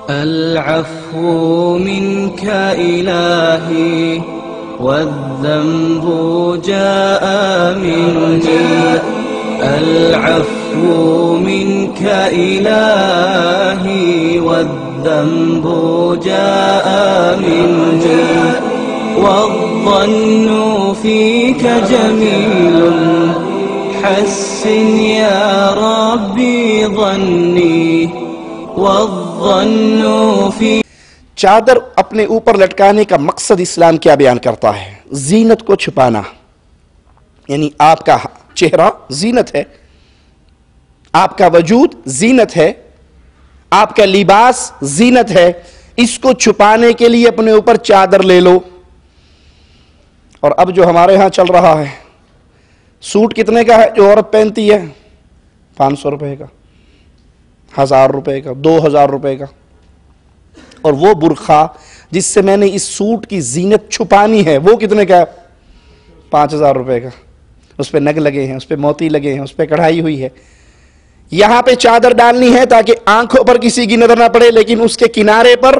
العفو منك إلهي والذنب جاء مني العفو منك إلهي والذنب جاء مني والظن فيك جميل حسن يا ربي ظني والظن فيك. چادر اپنے اوپر لٹکانے کا مقصد اسلام کیا بیان کرتا ہے؟ زینت کو چھپانا، یعنی آپ کا چہرہ زینت ہے، آپ کا وجود زینت ہے، آپ کا لباس زینت ہے، اس کو چھپانے کے لیے اپنے اوپر چادر لے لو. اور اب جو ہمارے ہاں چل رہا ہے، سوٹ کتنے کا ہے جو عورت پہنتی ہے؟ 500 روپے کا، 1000 روپے کا، 2000 روپے کا. اور وہ برقع جس سے میں نے اس سوٹ کی زینت چھپانی ہے وہ کتنے کا ہے؟ 5000 روپے کا. اس پہ نگ لگے ہیں، اس پہ موتی لگے ہیں، اس پہ کڑھائی ہوئی ہے. یہاں پہ چادر ڈالنی ہے تاکہ آنکھوں پر کسی کی نظر نہ پڑے، لیکن اس کے کنارے پر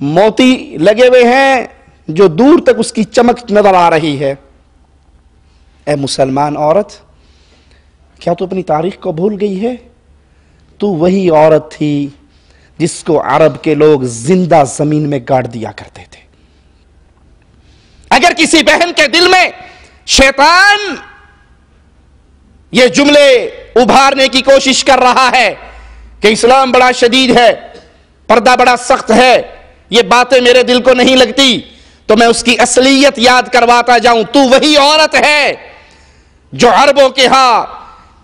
موتی لگے ہوئے ہیں جو دور تک اس کی چمک نظر آ رہی ہے. اے مسلمان عورت، کیا تو اپنی تاریخ کو بھول گئی ہے؟ تو وہی عورت تھی جس کو عرب کے لوگ زندہ زمین میں گاڑ دیا کرتے تھے. اگر کسی بہن کے دل میں شیطان یہ جملے ابھارنے کی کوشش کر رہا ہے کہ اسلام بڑا شدید ہے، پردہ بڑا سخت ہے، یہ باتیں میرے دل کو نہیں لگتی، تو میں اس کی اصلیت یاد کرواتا جاؤں. تو وہی عورت ہے جو عربوں کے ہاں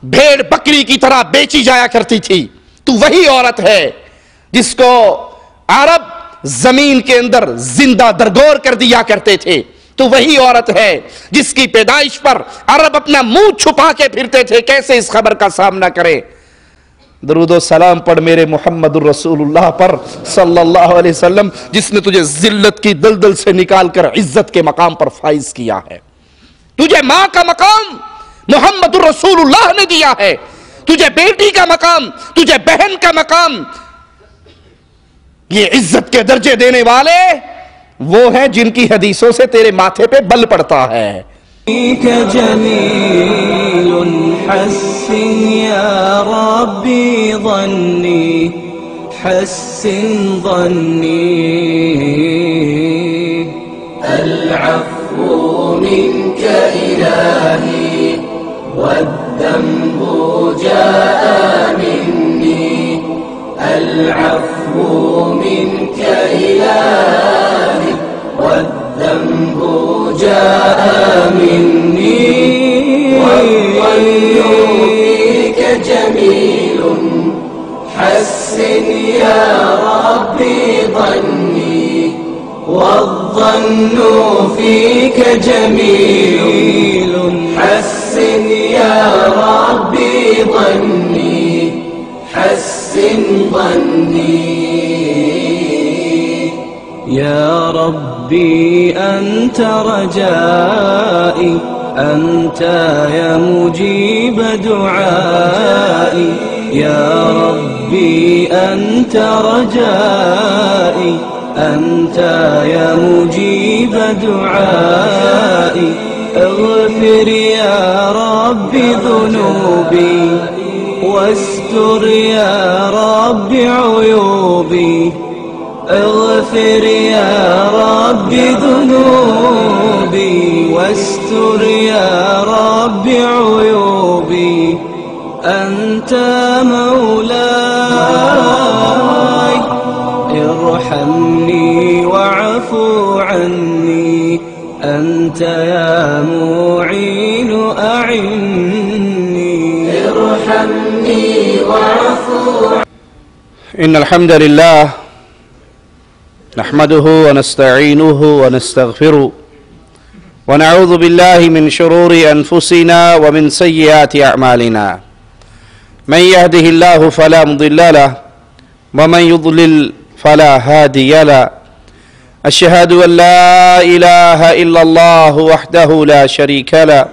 بھیڑ بکری کی طرح بیچی جایا کرتی تھی. تو وہی عورت ہے جس کو عرب زمین کے اندر زندہ درگور کر دیا کرتے تھے. تو وہی عورت ہے جس کی پیدائش پر عرب اپنا منہ چھپا کے پھرتے تھے. کیسے اس خبر کا سامنا کرے؟ درود و سلام پڑھ میرے محمد الرسول اللہ پر صلی اللہ علیہ وسلم، جس نے تجھے ذلت کی دلدل سے نکال کر عزت کے مقام پر فائز کیا ہے. تجھے ماں کا مقام محمد الرسول اللہ نے دیا ہے، تجھے بیٹی کا مقام، تجھے بہن کا مقام. یہ عزت کے درجے دینے والے وہ ہیں جن کی حدیثوں سے تیرے ماتھے پہ بل پڑتا ہے. جمیل حسن یا ربی ظنی حسن ظنی العفو منك إلهي والذنب جاء مني العفو منك إلهي والذنب جاء مني والظن فيك جميل حسن يا ربي ظني والظن فيك جميل حسن يا ربي ظني حسن ظني يا ربي أنت رجائي أنت يا مجيب دعائي يا ربي أنت رجائي أنت يا مجيب دعائي اغفر يا ربي ذنوبي واستر يا ربي عيوبي اغفر يا ربي ذنوبي واستر يا ربي عيوبي أنت مولاي ارحمني واعف عني أنت يا معين أعني ارحمني واعف عني. إن الحمد لله نحمده ونستعينه ونستغفره ونعوذ بالله من شرور أنفسنا ومن سيئات أعمالنا من يهده الله فلا مضل له ومن يضلل فلا هادي له أشهد أن لا إله إلا الله وحده لا شريك له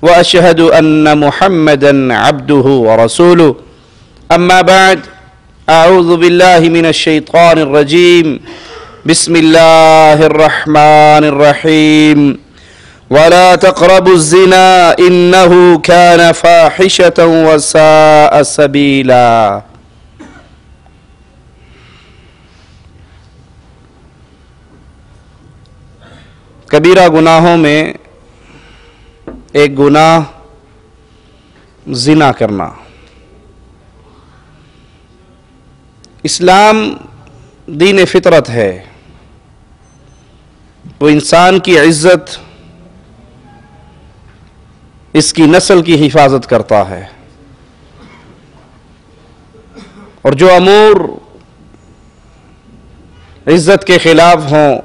وأشهد أن محمدا عبده ورسوله أما بعد أعوذ بالله من الشيطان الرجيم بسم الله الرحمن الرحيم ولا تقربوا الزنا إنه كان فاحشة وساء سبيلا. کبیرہ گناہوں میں ایک گناہ زنا کرنا. اسلام دین فطرت ہے، وہ انسان کی عزت، اس کی نسل کی حفاظت کرتا ہے، اور جو امور عزت کے خلاف ہوں،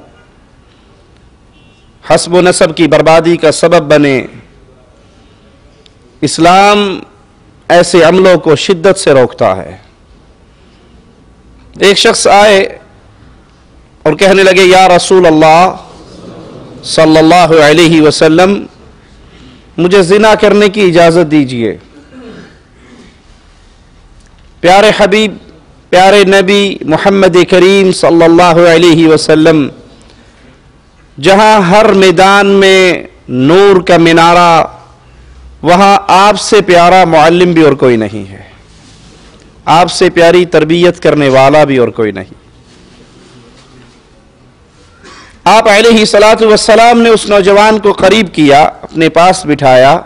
حسب و نسب کی بربادی کا سبب بنے، اسلام ایسے عملوں کو شدت سے روکتا ہے. ایک شخص آئے اور کہنے لگے یا رسول اللہ صلی اللہ علیہ وسلم مجھے زنا کرنے کی اجازت دیجیے. پیارے حبیب، پیارے نبی محمد کریم صلی اللہ علیہ وسلم، جہاں ہر میدان میں نور کا مینارہ، وہاں آپ سے پیارا معلم بھی اور کوئی نہیں ہے، آپ سے پیاری تربیت کرنے والا بھی اور کوئی نہیں. آپ علیہ الصلاۃ والسلام نے اس نوجوان کو قریب کیا، اپنے پاس بٹھایا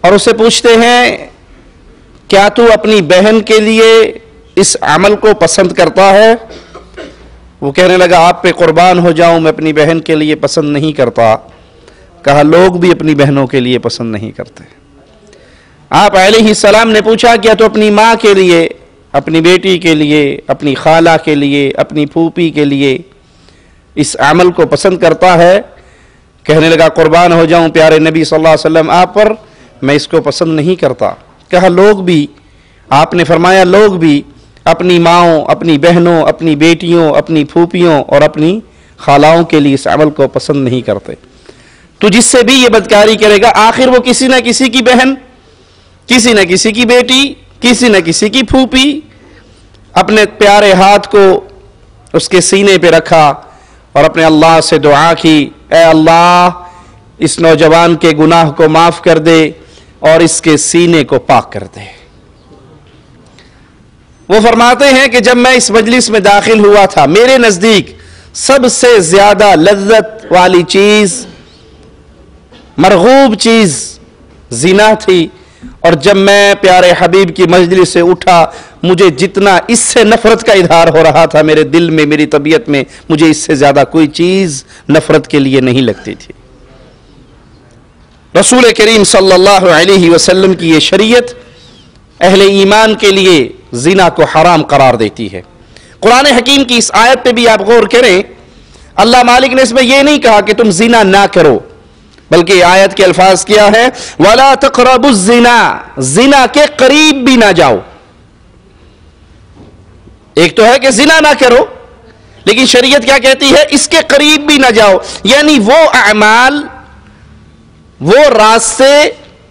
اور اسے پوچھتے ہیں کیا تو اپنی بہن کے لیے اس عمل کو پسند کرتا ہے؟ وہ کہنے لگا آپ پہ قربان ہو جاؤں، میں اپنی بہن کے لیے پسند نہیں کرتا. کہا لوگ بھی اپنی بہنوں کے لیے پسند نہیں کرتے. آپ علیہ السلام نے پوچھا کیا تو اپنی ماں کے لیے، اپنی بیٹی کے لیے، اپنی خالہ کے لیے، اپنی پھوپھی کے لیے اس عمل کو پسند کرتا ہے؟ کہنے لگا قربان ہو جاؤں پیارے نبی صلی اللہ علیہ وسلم آپ پر، میں اس کو پسند نہیں کرتا. کہا لوگ بھی، آپ نے فرمایا لوگ بھی اپنی ماؤں، اپنی بہنوں، اپنی بیٹیوں، اپنی پھوپھیوں اور اپنی خالاؤں کے لیے اس عمل کو پسند نہیں کرتے. تو جس سے بھی یہ بدکاری کرے گا آخر وہ کسی نہ کسی کی بہن، کسی نہ کسی کی بیٹی، کسی نہ کسی کی پھوپھی. اپنے پیارے ہاتھ کو اس کے سینے پہ رکھا اور اپنے اللہ سے دعا کی اے اللہ اس نوجوان کے گناہ کو معاف کر دے اور اس کے سینے کو پاک کر دے. وہ فرماتے ہیں کہ جب میں اس مجلس میں داخل ہوا تھا میرے نزدیک سب سے زیادہ لذت والی چیز، مرغوب چیز زنا تھی، اور جب میں پیارے حبیب کی مجلس سے اٹھا مجھے جتنا اس سے نفرت کا اظہار ہو رہا تھا میرے دل میں، میری طبیعت میں، مجھے اس سے زیادہ کوئی چیز نفرت کے لیے نہیں لگتی تھی. رسول کریم صلی اللہ علیہ وسلم کی یہ شریعت اہل ایمان کے لیے زنا کو حرام قرار دیتی ہے. قرآن حکیم کی اس آیت پہ بھی آپ غور کریں، اللہ مالک نے اس میں یہ نہیں کہا کہ تم زنا نہ کرو، بلکہ آیت کے الفاظ کیا ہے وَلَا تَقْرَبُوا الزِّنَا، زنا کے قریب بھی نہ جاؤ. ایک تو ہے کہ زنا نہ کرو، لیکن شریعت کیا کہتی ہے اس کے قریب بھی نہ جاؤ. یعنی وہ اعمال، وہ راستے،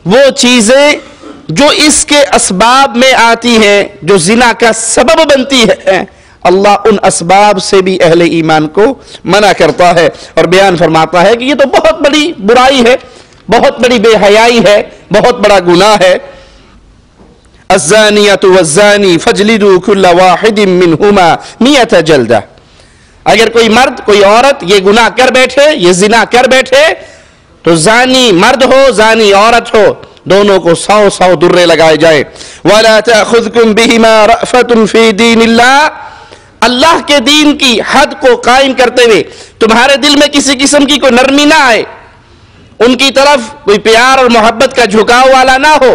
وہ چیزیں جو اس کے اسباب میں آتی ہیں، جو زنا کا سبب بنتی ہے، اللہ ان اسباب سے بھی اہل ایمان کو منع کرتا ہے اور بیان فرماتا ہے کہ یہ تو بہت بڑی برائی ہے، بہت بڑی بے حیائی ہے، بہت بڑا گناہ ہے. الزانیۃ والزانی فاجلدوا کل واحد منہما 100 جلدہ. اگر کوئی مرد کوئی عورت یہ گناہ کر بیٹھے، یہ زنا کر بیٹھے، تو زانی مرد ہو زانی عورت ہو، دونوں کو 100 درے لگائے جائے. وَلَا تَأْخُذْكُمْ بِهِمَا رَأْفَةٌ فِي دِينِ اللَّهِ، اللہ کے دین کی حد کو قائم کرتے ہوئے تمہارے دل میں کسی قسم کی کوئی نرمی نہ آئے، ان کی طرف کوئی پیار اور محبت کا جھکاؤ والا نہ ہو،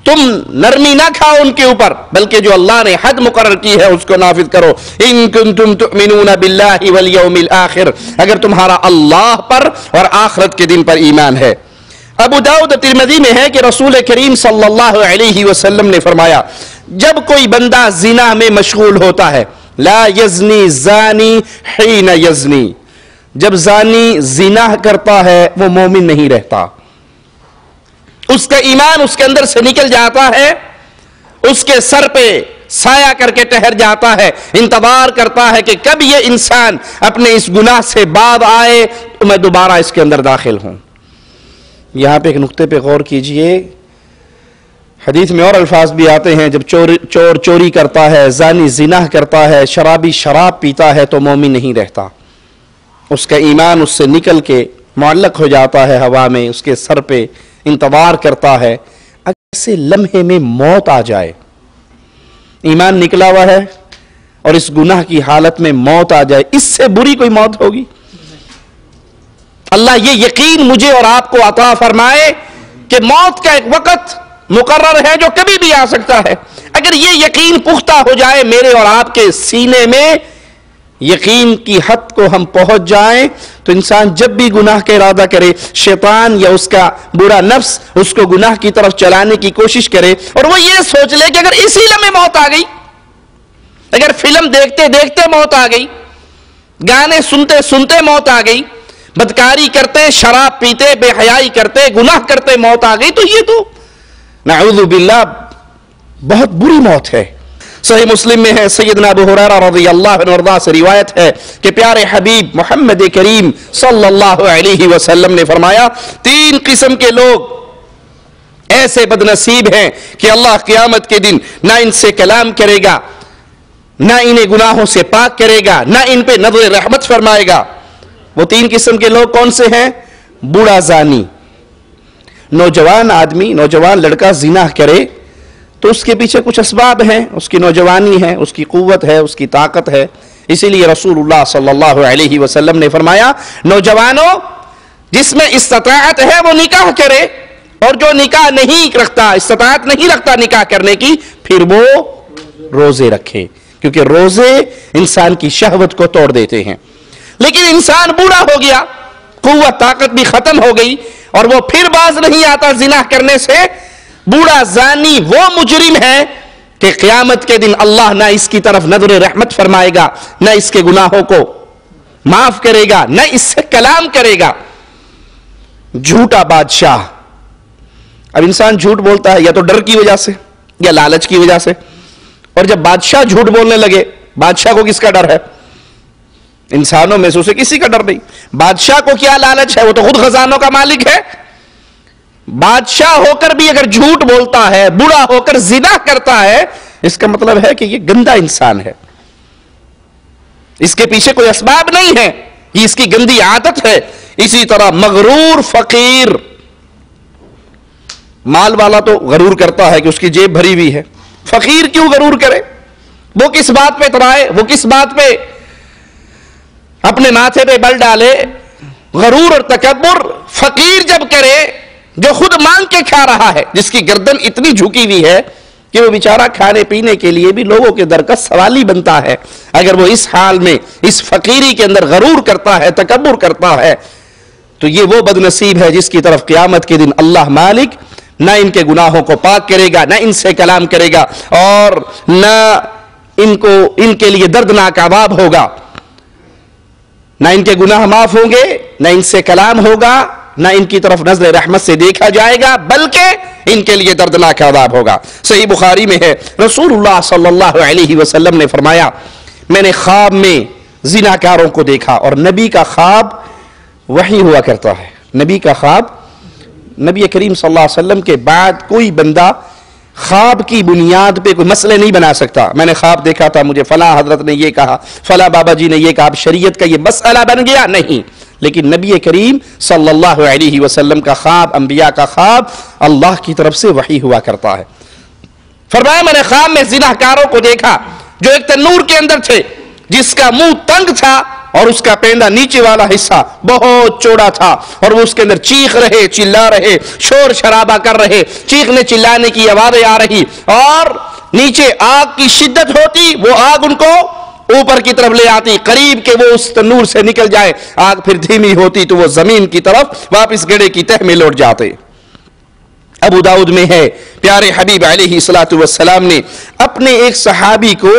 تم نرمی نہ کھاؤ ان کے اوپر، بلکہ جو اللہ نے حد مقرر کی ہے اس کو نافذ کرو. ان کنتم تؤمنون باللہ والیوم الآخر، اگر تمہارا اللہ پر اور آخرت کے دن پر ایمان ہے. ابو داؤد ترمذی میں ہے کہ رسول کریم صلی اللہ علیہ وسلم نے فرمایا جب کوئی بندہ زنا میں مشغول ہوتا ہے، لا یزنی زانی حین یزنی، جب زانی زنا کرتا ہے وہ مومن نہیں رہتا، اس کا ایمان اس کے اندر سے نکل جاتا ہے، اس کے سر پہ سایہ کر کے ٹہر جاتا ہے، انتظار کرتا ہے کہ کب یہ انسان اپنے اس گناہ سے باز آئے تو میں دوبارہ اس کے اندر داخل ہوں۔ یہاں پہ ایک نقطے پہ غور کیجئے، حدیث میں اور الفاظ بھی آتے ہیں، جب چور چوری کرتا ہے، زانی زنا کرتا ہے، شرابی شراب پیتا ہے تو مومن نہیں رہتا، اس کا ایمان اس سے نکل کے معلق ہو جاتا ہے ہوا میں، اس کے سر پہ انتظار کرتا ہے اگر ایسے لمحے میں موت آ جائے، ایمان نکلا ہوا ہے اور اس گناہ کی حالت میں موت آ جائے، اس سے بری کوئی موت ہوگی؟ اللہ یہ یقین مجھے اور آپ کو عطا فرمائے کہ موت کا ایک وقت مقرر ہے جو کبھی بھی آ سکتا ہے۔ اگر یہ یقین پختہ ہو جائے میرے اور آپ کے سینے میں، یقین کی حد کو ہم پہنچ جائیں تو انسان جب بھی گناہ کا ارادہ کرے، شیطان یا اس کا برا نفس اس کو گناہ کی طرف چلانے کی کوشش کرے اور وہ یہ سوچ لے کہ اگر اسی لمحے موت آ گئی، اگر فلم دیکھتے دیکھتے موت آ گئی، گانے سنتے سنتے موت آ گئی، بدکاری کرتے، شراب پیتے، بے حیائی کرتے، گناہ کرتے موت آ گئی، تو یہ تو نعوذ باللہ بہت بری موت ہے۔ صحیح مسلم میں ہے، سیدنا ابو ہریرہ رضی اللہ عنہ وارضاہ سے روایت ہے کہ پیارے حبیب محمد کریم صلی اللہ علیہ وسلم نے فرمایا، 3 قسم کے لوگ ایسے بدنصیب ہیں کہ اللہ قیامت کے دن نہ ان سے کلام کرے گا، نہ انہیں گناہوں سے پاک کرے گا، نہ ان پہ نظر رحمت فرمائے گا۔ وہ 3 قسم کے لوگ کون سے ہیں؟ بوڑھا زانی، نوجوان آدمی، نوجوان لڑکا زنا کرے تو اس کے پیچھے کچھ اسباب ہیں، اس کی نوجوانی ہے، اس کی قوت ہے، اس کی طاقت ہے، اسی لیے رسول اللہ صلی اللہ علیہ وسلم نے فرمایا، نوجوانوں جس میں استطاعت ہے وہ نکاح کرے، اور جو نکاح نہیں رکھتا، استطاعت نہیں رکھتا نکاح کرنے کی، پھر وہ روزے رکھے، کیونکہ روزے انسان کی شہوت کو توڑ دیتے ہیں۔ لیکن انسان بوڑھا ہو گیا، قوت طاقت بھی ختم ہو گئی اور وہ پھر باز نہیں آتا زنا کرنے سے، بوڑھا زانی وہ مجرم ہے کہ قیامت کے دن اللہ نہ اس کی طرف نظر رحمت فرمائے گا، نہ اس کے گناہوں کو معاف کرے گا، نہ اس سے کلام کرے گا۔ جھوٹا بادشاہ، اب انسان جھوٹ بولتا ہے یا تو ڈر کی وجہ سے یا لالچ کی وجہ سے، اور جب بادشاہ جھوٹ بولنے لگے، بادشاہ کو کس کا ڈر ہے؟ انسانوں میں سے اسے کسی کا ڈر نہیں۔ بادشاہ کو کیا لالچ ہے؟ وہ تو خود خزانوں کا مالک ہے۔ بادشاہ ہو کر بھی اگر جھوٹ بولتا ہے، بوڑھا ہو کر زنا کرتا ہے، اس کا مطلب ہے کہ یہ گندا انسان ہے، اس کے پیچھے کوئی اسباب نہیں ہے، یہ اس کی گندی عادت ہے۔ اسی طرح مغرور فقیر، مال والا تو غرور کرتا ہے کہ اس کی جیب بھری ہوئی ہے، فقیر کیوں غرور کرے؟ وہ کس بات پہ اترائے، وہ کس بات پہ اپنے ماتھے پہ بل ڈالے؟ غرور اور تکبر فقیر جب کرے جو خود مانگ کے کھا رہا ہے، جس کی گردن اتنی جھکی ہوئی ہے کہ وہ بیچارہ کھانے پینے کے لیے بھی لوگوں کے در کا سوالی بنتا ہے، اگر وہ اس حال میں اس فقیری کے اندر غرور کرتا ہے، تکبر کرتا ہے، تو یہ وہ بدنصیب ہے جس کی طرف قیامت کے دن اللہ مالک نہ ان کے گناہوں کو پاک کرے گا، نہ ان سے کلام کرے گا، اور نہ ان کے لیے دردناک عذاب ہوگا، نہ ان کے گناہ معاف ہوں گے، نہ ان سے کلام ہوگا، نہ ان کی طرف نظر رحمت سے دیکھا جائے گا، بلکہ ان کے لیے دردناک عذاب ہوگا۔ صحیح بخاری میں ہے، رسول اللہ صلی اللہ علیہ وسلم نے فرمایا، میں نے خواب میں زناکاروں کو دیکھا، اور نبی کا خواب وحی ہوا کرتا ہے، نبی کا خواب، نبی کریم صلی اللہ علیہ وسلم کے بعد کوئی بندہ خواب کی بنیاد پہ کوئی مسئلے نہیں بنا سکتا۔ میں نے خواب دیکھا تھا، مجھے فلاں حضرت نے یہ کہا، فلاں بابا جی نے یہ کہا، اب شریعت کا یہ مسئلہ بن گیا، نہیں۔ لیکن نبی کریم صلی اللہ علیہ وسلم کا خواب، انبیاء کا خواب اللہ کی طرف سے وحی ہوا کرتا ہے۔ فرمایا میں نے خواب میں زناکاروں کو دیکھا جو ایک تنور کے اندر تھے، جس کا منہ تنگ تھا اور اس کا پینڈا نیچے والا حصہ بہت چوڑا تھا، اور وہ اس کے اندر چیخ رہے، چلا رہے، شور شرابہ کر رہے، چیخنے چلانے کی آوازیں آ رہی، اور نیچے آگ کی شدت ہوتی، وہ آگ ان کو اوپر کی طرف لے آتی، قریب کہ وہ اس تنور سے نکل جائے، آگ پھر دھیمی ہوتی تو وہ زمین کی طرف واپس گڑھے کی تہ میں لوٹ جاتے۔ ابو داؤد میں ہے، پیارے حبیب علیہ الصلوۃ والسلام نے اپنے ایک صحابی کو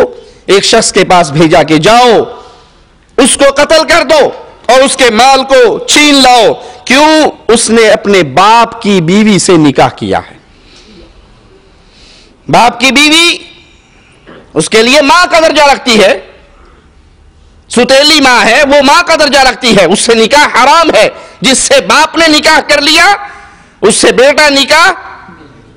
ایک شخص کے پاس بھیجا کہ جاؤ اس کو قتل کر دو اور اس کے مال کو چھین لاؤ. کیوں؟ اس نے اپنے باپ کی بیوی سے نکاح کیا ہے. باپ کی بیوی اس کے لیے ماں کا درجہ رکھتی ہے, ستیلی ماں ہے, وہ ماں کا درجہ رکھتی ہے, اس سے نکاح حرام ہے. جس سے باپ نے نکاح کر لیا اس سے بیٹا نکاح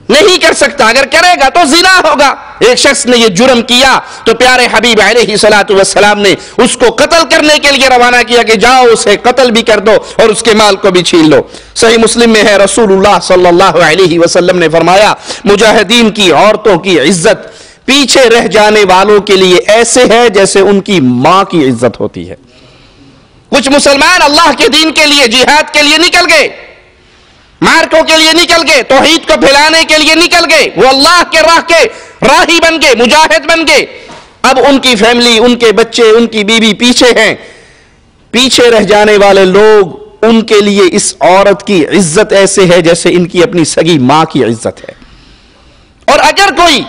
نہیں کر سکتا, اگر کرے گا تو زنا ہوگا. ایک شخص نے یہ جرم کیا تو پیارے حبیب علیہ الصلوۃ والسلام نے اس کو قتل کرنے کے لیے روانہ کیا کہ جاؤ اسے قتل بھی کر دو اور اس کے مال کو بھی چھین لو. صحیح مسلم میں ہے, رسول اللہ صلی اللہ علیہ وسلم نے فرمایا مجاہدین کی عورتوں کی عزت پیچھے رہ جانے والوں کے لیے ایسے ہے جیسے ان کی ماں کی عزت ہوتی ہے. کچھ مسلمان اللہ کے دین کے لیے جہاد کے لیے نکل گئے, مارکوں کے لیے نکل گئے, توحید کو پھیلانے کے لیے نکل گئے, وہ اللہ کے راہ کے راہی بن گئے, مجاہد بن گئے. اب ان کی فیملی, ان کے بچے, ان کی بیوی پیچھے ہیں. پیچھے رہ جانے والے لوگ, ان کے لیے اس عورت کی عزت ایسے ہے جیسے ان کی اپنی سگی ماں کی عزت ہے. اور اگر کوئی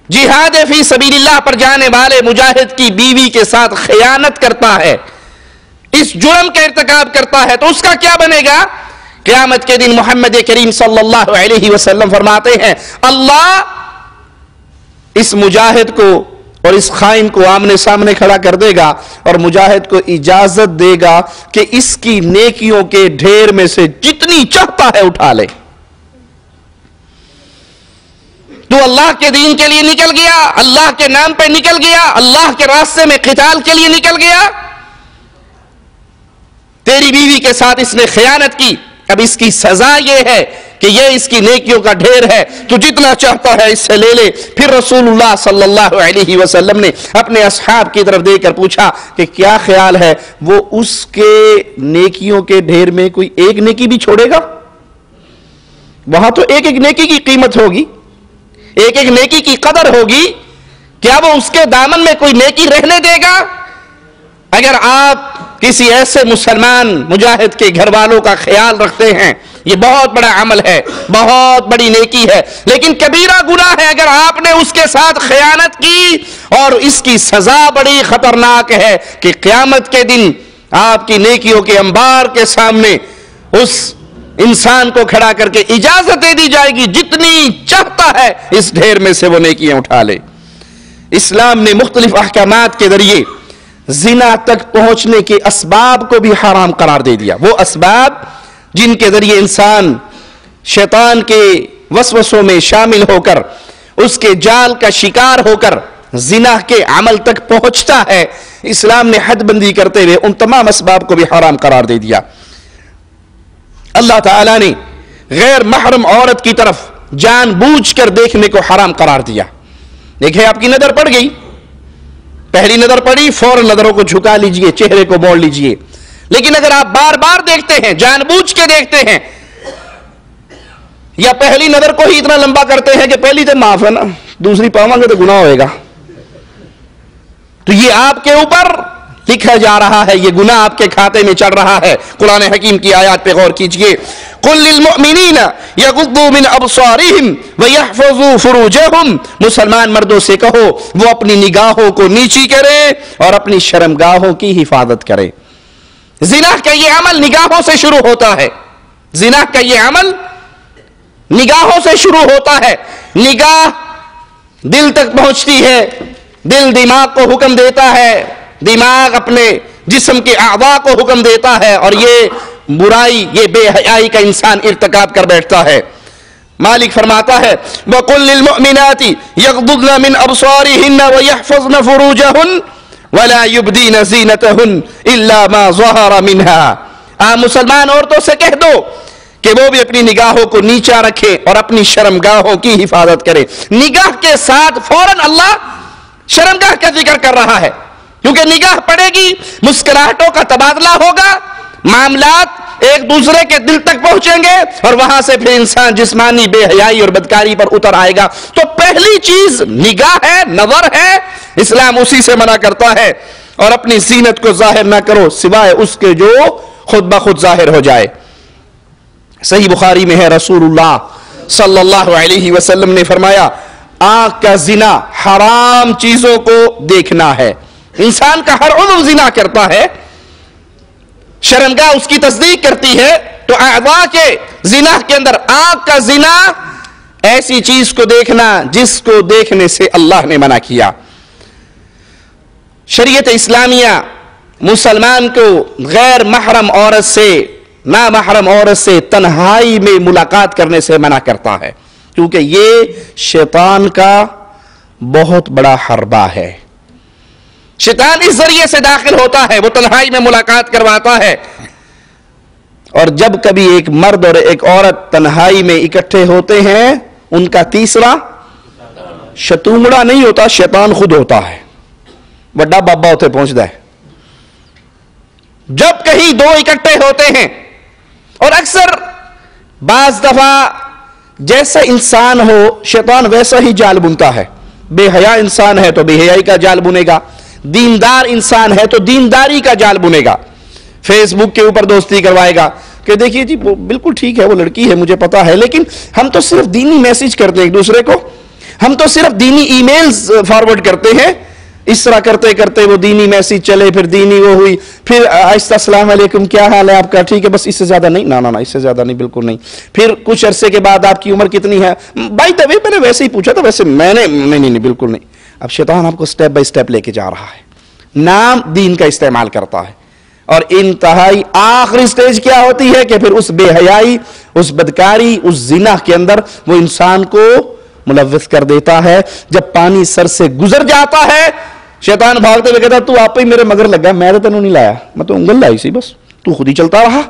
جہاد فی سبیل اللہ پر جانے والے مجاہد کی بیوی کے ساتھ خیانت کرتا ہے, اس جرم کا ارتکاب کرتا ہے, تو اس کا کیا بنے گا؟ قیامت کے دن محمد کریم صلی اللہ علیہ وسلم فرماتے ہیں اللہ اس مجاہد کو اور اس خائن کو آمنے سامنے کھڑا کر دے گا اور مجاہد کو اجازت دے گا کہ اس کی نیکیوں کے ڈھیر میں سے جتنی چاہتا ہے اٹھا لے. تو اللہ کے دین کے لیے نکل گیا, اللہ کے نام پہ نکل گیا, اللہ کے راستے میں قتال کے لیے نکل گیا, تیری بیوی کے ساتھ اس نے خیانت کی. اب اس کی سزا یہ ہے کہ یہ اس کی نیکیوں کا ڈھیر ہے, تو جتنا چاہتا ہے اس سے لے لے. پھر رسول اللہ صلی اللہ علیہ وسلم نے اپنے اصحاب کی طرف دیکھ کر پوچھا کہ کیا خیال ہے, وہ اس کے نیکیوں کے ڈھیر میں کوئی ایک نیکی بھی چھوڑے گا؟ وہاں تو ایک ایک نیکی کی قیمت ہوگی, ایک ایک نیکی کی قدر ہوگی. کیا وہ اس کے دامن میں کوئی نیکی رہنے دے گا؟ اگر آپ کسی ایسے مسلمان مجاہد کے گھر والوں کا خیال رکھتے ہیں, یہ بہت بڑا عمل ہے, بہت بڑی نیکی ہے, لیکن کبیرہ گناہ ہے اگر آپ نے اس کے ساتھ خیانت کی, اور اس کی سزا بڑی خطرناک ہے کہ قیامت کے دن آپ کی نیکیوں کے انبار کے سامنے اس انسان کو کھڑا کر کے اجازت دے دی جائے گی جتنی چاہتا ہے اس ڈھیر میں سے وہ نیکیاں اٹھا لے. اسلام نے مختلف احکامات کے ذریعے زنا تک پہنچنے کے اسباب کو بھی حرام قرار دے دیا. وہ اسباب جن کے ذریعے انسان شیطان کے وسوسوں میں شامل ہو کر اس کے جال کا شکار ہو کر زنا کے عمل تک پہنچتا ہے, اسلام نے حد بندی کرتے ہوئے ان تمام اسباب کو بھی حرام قرار دے دیا. اللہ تعالیٰ نے غیر محرم عورت کی طرف جان بوجھ کر دیکھنے کو حرام قرار دیا. دیکھیں آپ کی نظر پڑ گئی, پہلی نظر پڑی, فوراً نظروں کو جھکا لیجئے, چہرے کو موڑ لیجئے. لیکن اگر آپ بار بار دیکھتے ہیں, جان بوجھ کے دیکھتے ہیں, یا پہلی نظر کو ہی اتنا لمبا کرتے ہیں کہ پہلی تو معاف ہے نا, دوسری پاؤں گے تو گناہ ہوئے گا, تو یہ آپ کے اوپر لکھا جا رہا ہے, یہ گناہ آپ کے کھاتے میں چڑھ رہا ہے. قرآن حکیم کی آیات پہ غور کیجئے. قُلْ لِلْمُؤْمِنِينَ يَغُضُّوا مِنْ أَبْصَارِهِمْ وَيَحْفَظُوا فُرُوجَهُمْ, مسلمان مردوں سے کہو وہ اپنی نگاہوں کو نیچی کرے اور اپنی شرمگاہوں کی حفاظت کرے. زنا کا یہ عمل نگاہوں سے شروع ہوتا ہے, زنا کا یہ عمل نگاہوں سے شروع ہوتا ہے. نگاہ دل تک پہنچتی ہے, دل دماغ کو حکم دیتا ہے, دماغ اپنے جسم کے اعضاء کو حکم دیتا ہے, اور یہ برائی, یہ بے حیائی کا انسان ارتکاب کر بیٹھتا ہے. مالک فرماتا ہے وَقُلْ لِلْمُؤْمِنَاتِ يَغْضُضْنَ مِنْ أَبْصَارِهِنَّ وَيَحْفَظْنَ فُرُوجَهُنَّ وَلَا يُبْدِينَ زِينَتَهُنَّ إِلَّا مَا ظَهَرَ مِنْهَا. آپ مسلمان عورتوں سے کہہ دو کہ وہ بھی اپنی نگاہوں کو نیچا رکھے اور اپنی شرمگاہوں کی حفاظت کرے. نگاہ کے ساتھ فوراً اللہ شرمگاہ کا ذکر کر رہا ہے, کیونکہ نگاہ پڑے گی, مسکراہٹوں کا تبادلہ ہوگا, معاملات ایک دوسرے کے دل تک پہنچیں گے, اور وہاں سے پھر انسان جسمانی بے حیائی اور بدکاری پر اتر آئے گا. تو پہلی چیز نگاہ ہے, نظر ہے, اسلام اسی سے منع کرتا ہے. اور اپنی زینت کو ظاہر نہ کرو سوائے اس کے جو خود بخود ظاہر ہو جائے. صحیح بخاری میں ہے, رسول اللہ صلی اللہ علیہ وسلم نے فرمایا آنکھ کا زنا حرام چیزوں کو دیکھنا ہے. انسان کا ہر عضو زنا کرتا ہے، شرمگاہ اس کی تصدیق کرتی ہے، تو اعضاء کے زنا کے اندر آنکھ کا زنا ایسی چیز کو دیکھنا جس کو دیکھنے سے اللہ نے منع کیا. شریعت اسلامیہ مسلمان کو غیر محرم عورت سے، نامحرم عورت سے تنہائی میں ملاقات کرنے سے منع کرتا ہے، کیونکہ یہ شیطان کا بہت بڑا حربہ ہے. شیطان اس ذریعے سے داخل ہوتا ہے، وہ تنہائی میں ملاقات کرواتا ہے. اور جب کبھی ایک مرد اور ایک عورت تنہائی میں اکٹھے ہوتے ہیں، ان کا تیسرا شتونگڑا نہیں ہوتا، شیطان خود ہوتا ہے. بڑا بابا ہوتے پہنچتا ہے. جب کہیں دو اکٹھے ہوتے ہیں، اور اکثر بعض دفعہ جیسا انسان ہو شیطان ویسا ہی جال بنتا ہے. بے حیا انسان ہے تو بے حیائی کا جال بنے گا، دیندار انسان ہے تو دینداری کا جال بنے گا. فیس بک کے اوپر دوستی کروائے گا کہ دیکھیے جی بالکل ٹھیک ہے، وہ لڑکی ہے مجھے پتا ہے، لیکن ہم تو صرف دینی میسج کرتے ہیں ایک دوسرے کو، ہم تو صرف دینی ای میلز فارورڈ کرتے ہیں. اس طرح کرتے کرتے وہ دینی میسج چلے، پھر دینی وہ ہوئی، پھر آہستہ السلام علیکم کیا حال ہے آپ کا، ٹھیک ہے بس اس سے زیادہ نہیں، نا اس سے زیادہ نہیں، بالکل نہیں. پھر کچھ عرصے کے بعد آپ کی عمر کتنی ہے، بائی دا وے میں نے ویسے ہی پوچھا تھا، ویسے میں نے نہیں بالکل نہیں. اب شیطان آپ کو سٹیپ بائی سٹیپ لے کے جا رہا ہے، نام دین کا استعمال کرتا ہے. اور انتہائی آخری سٹیج کیا ہوتی ہے کہ پھر اس بے حیائی، اس بدکاری، اس زنا کے اندر وہ انسان کو ملوث کر دیتا ہے. جب پانی سر سے گزر جاتا ہے، شیطان بھاگتے ہوئے کہتا تو آپ ہی میرے مگر لگا، میں تو تینوں نہیں لایا، میں تو انگل لائی سی، بس تو خود ہی چلتا رہا.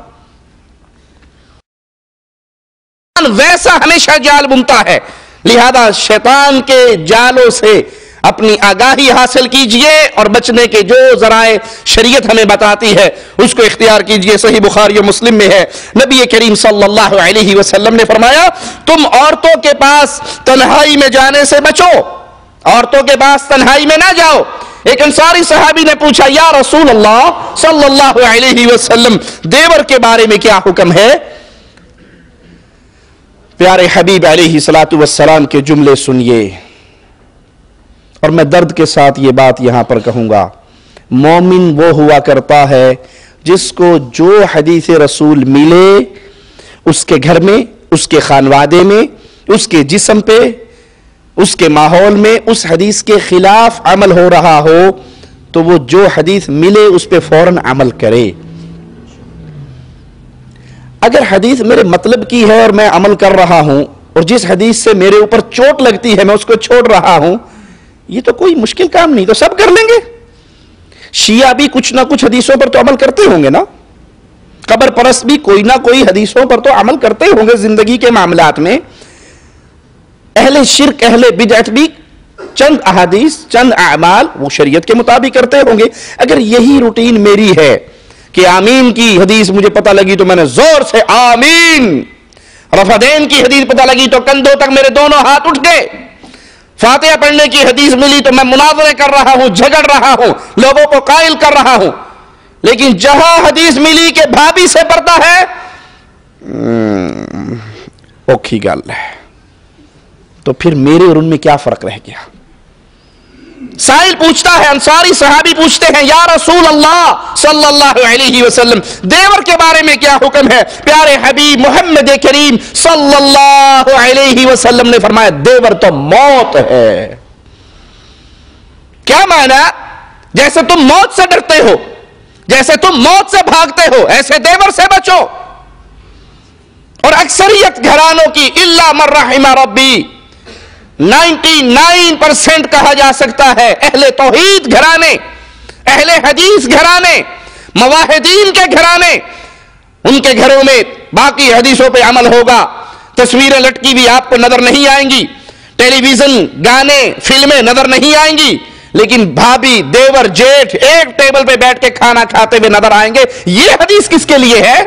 ویسا ہمیشہ جال بنتا ہے. لہذا شیطان کے جالوں سے اپنی آگاہی حاصل کیجئے اور بچنے کے جو ذرائع شریعت ہمیں بتاتی ہے اس کو اختیار کیجئے. صحیح بخاری و مسلم میں ہے، نبی کریم صلی اللہ علیہ وسلم نے فرمایا تم عورتوں کے پاس تنہائی میں جانے سے بچو، عورتوں کے پاس تنہائی میں نہ جاؤ. ایک انصاری صحابی نے پوچھا یا رسول اللہ صلی اللہ علیہ وسلم دیور کے بارے میں کیا حکم ہے؟ پیارے حبیب علیہ الصلوۃ والسلام کے جملے سنیے، اور میں درد کے ساتھ یہ بات یہاں پر کہوں گا. مومن وہ ہوا کرتا ہے جس کو جو حدیث رسول ملے، اس کے گھر میں، اس کے خانوادے میں، اس کے جسم پہ، اس کے ماحول میں اس حدیث کے خلاف عمل ہو رہا ہو تو وہ جو حدیث ملے اس پہ فوراً عمل کرے. اگر حدیث میرے مطلب کی ہے اور میں عمل کر رہا ہوں، اور جس حدیث سے میرے اوپر چوٹ لگتی ہے میں اس کو چھوڑ رہا ہوں، یہ تو کوئی مشکل کام نہیں، تو سب کر لیں گے. شیعہ بھی کچھ نہ کچھ حدیثوں پر تو عمل کرتے ہوں گے نا، قبر پرست بھی کوئی نہ کوئی حدیثوں پر تو عمل کرتے ہوں گے زندگی کے معاملات میں. اہل شرک، اہل بدعت بھی چند احادیث، چند اعمال وہ شریعت کے مطابق کرتے ہوں گے. اگر یہی روٹین میری ہے کہ آمین کی حدیث مجھے پتہ لگی تو میں نے زور سے آمین، رفعین کی حدیث پتہ لگی تو کندھوں تک میرے دونوں ہاتھ اٹھ گئے، فاتحہ پڑھنے کی حدیث ملی تو میں مناظرے کر رہا ہوں، جھگڑ رہا ہوں، لوگوں کو قائل کر رہا ہوں. لیکن جہاں حدیث ملی کہ بھابی سے پڑھتا ہے، اوکھی گل ہے، تو پھر میرے اور ان میں کیا فرق رہ گیا؟ سائل پوچھتا ہے، انصاری صحابی پوچھتے ہیں یا رسول اللہ صلی اللہ علیہ وسلم دیور کے بارے میں کیا حکم ہے؟ پیارے حبیب محمد کریم صلی اللہ علیہ وسلم نے فرمایا دیور تو موت ہے. کیا معنی؟ جیسے تم موت سے ڈرتے ہو، جیسے تم موت سے بھاگتے ہو، ایسے دیور سے بچو. اور اکثریت گھرانوں کی الا من رحم ربی 99% کہا جا سکتا ہے اہل توحید گھرانے، اہل حدیث گھرانے، مواحدین کے گھرانے، ان کے گھروں میں باقی حدیثوں پہ عمل ہوگا. تصویریں لٹکی بھی آپ کو نظر نہیں آئیں گی، ٹیلی ویژن، گانے، فلمیں نظر نہیں آئیں گی، لیکن بھابی، دیور، جیٹھ ایک ٹیبل پہ بیٹھ کے کھانا کھاتے ہوئے نظر آئیں گے. یہ حدیث کس کے لیے ہے؟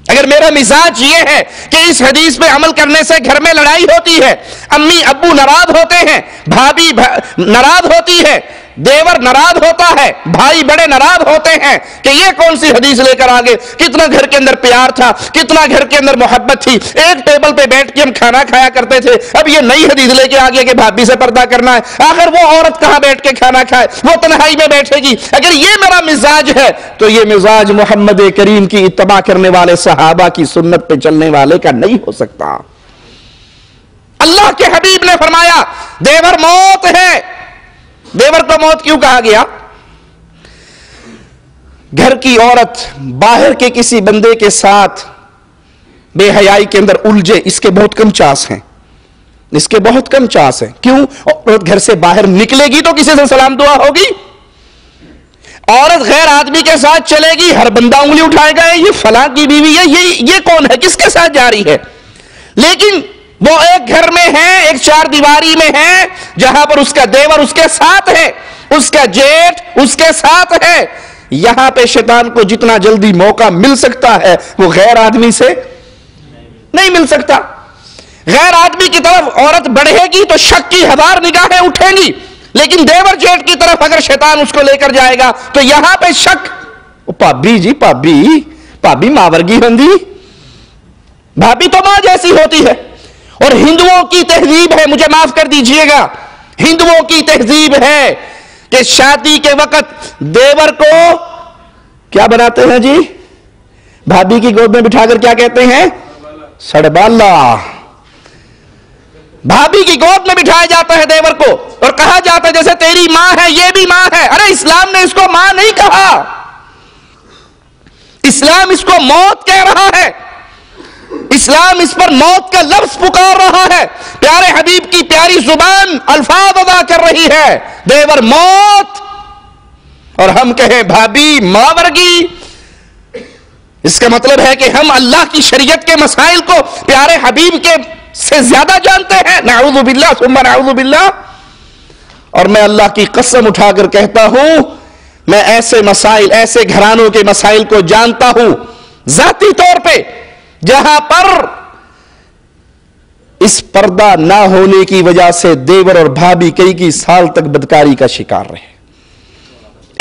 اگر میرا مزاج یہ ہے کہ اس حدیث پہ عمل کرنے سے گھر میں لڑائی ہوتی ہے، امی ابو ناراض ہوتے ہیں، بھابی ناراض ہوتی ہے، دیور ناراض ہوتا ہے، بھائی بڑے ناراض ہوتے ہیں کہ یہ کون سی حدیث لے کر آگے، کتنا گھر کے اندر پیار تھا، کتنا گھر کے اندر محبت تھی، ایک ٹیبل پہ بیٹھ کے ہم کھانا کھایا کرتے تھے، اب یہ نئی حدیث لے کے آگے کہ بھابی سے پردہ کرنا ہے۔ آخر وہ عورت کہاں بیٹھ کے کھانا کھائے، وہ تنہائی میں بیٹھے گی۔ اگر یہ میرا مزاج ہے تو یہ مزاج محمد کریم کی اتباع کرنے والے صحابہ کی سنت پہ چلنے والے کا نہیں ہو سکتا۔ اللہ کے حبیب نے فرمایا دیور موت ہے۔ دیور کو موت کیوں کہا گیا؟ گھر کی عورت باہر کے کسی بندے کے ساتھ بے حیائی کے اندر الجھے، اس کے بہت کم چانس ہیں، اس کے بہت کم چانس ہیں۔ کیوں؟ عورت گھر سے باہر نکلے گی تو کسی سے سلام دعا ہوگی؟ عورت غیر آدمی کے ساتھ چلے گی، ہر بندہ انگلی اٹھائے گا یہ فلاں کی بیوی ہے، یہ کون ہے، کس کے ساتھ جا رہی ہے؟ لیکن وہ ایک گھر میں ہے، ایک چار دیواری میں ہے، جہاں پر اس کا دیور اس کے ساتھ ہے، اس کا جیٹ اس کے ساتھ ہے۔ یہاں پہ شیطان کو جتنا جلدی موقع مل سکتا ہے وہ غیر آدمی سے نہیں مل سکتا۔ غیر آدمی کی طرف عورت بڑھے گی تو شک کی ہزار نگاہیں اٹھیں گی، لیکن دیور جیٹ کی طرف اگر شیطان اس کو لے کر جائے گا تو یہاں پہ شک، پابی جی پابی ماورگی بندی، بھابی تو ماں جیسی ہوتی ہے۔ اور ہندوؤں کی تہذیب ہے، مجھے معاف کر دیجئے گا، ہندوؤں کی تہذیب ہے کہ شادی کے وقت دیور کو کیا بناتے ہیں جی؟ بھابی کی گود میں بٹھا کر کیا کہتے ہیں؟ سڑبالا۔ بھابی کی گود میں بٹھایا جاتا ہے دیور کو اور کہا جاتا ہے جیسے تیری ماں ہے یہ بھی ماں ہے۔ ارے اسلام نے اس کو ماں نہیں کہا، اسلام اس کو موت کہہ رہا ہے، اسلام اس پر موت کا لفظ پکار رہا ہے۔ پیارے حبیب کی پیاری زبان الفاظ ادا کر رہی ہے، دیور موت، اور ہم کہیں بھابی ماورگی۔ اس کا مطلب ہے کہ ہم اللہ کی شریعت کے مسائل کو پیارے حبیب کے سے زیادہ جانتے ہیں، نعوذ باللہ ثم نعوذ باللہ۔ اور میں اللہ کی قسم اٹھا کر کہتا ہوں، میں ایسے مسائل، ایسے گھرانوں کے مسائل کو جانتا ہوں ذاتی طور پہ جہاں پر اس پردہ نہ ہونے کی وجہ سے دیور اور بھابی کئی سال تک بدکاری کا شکار رہے۔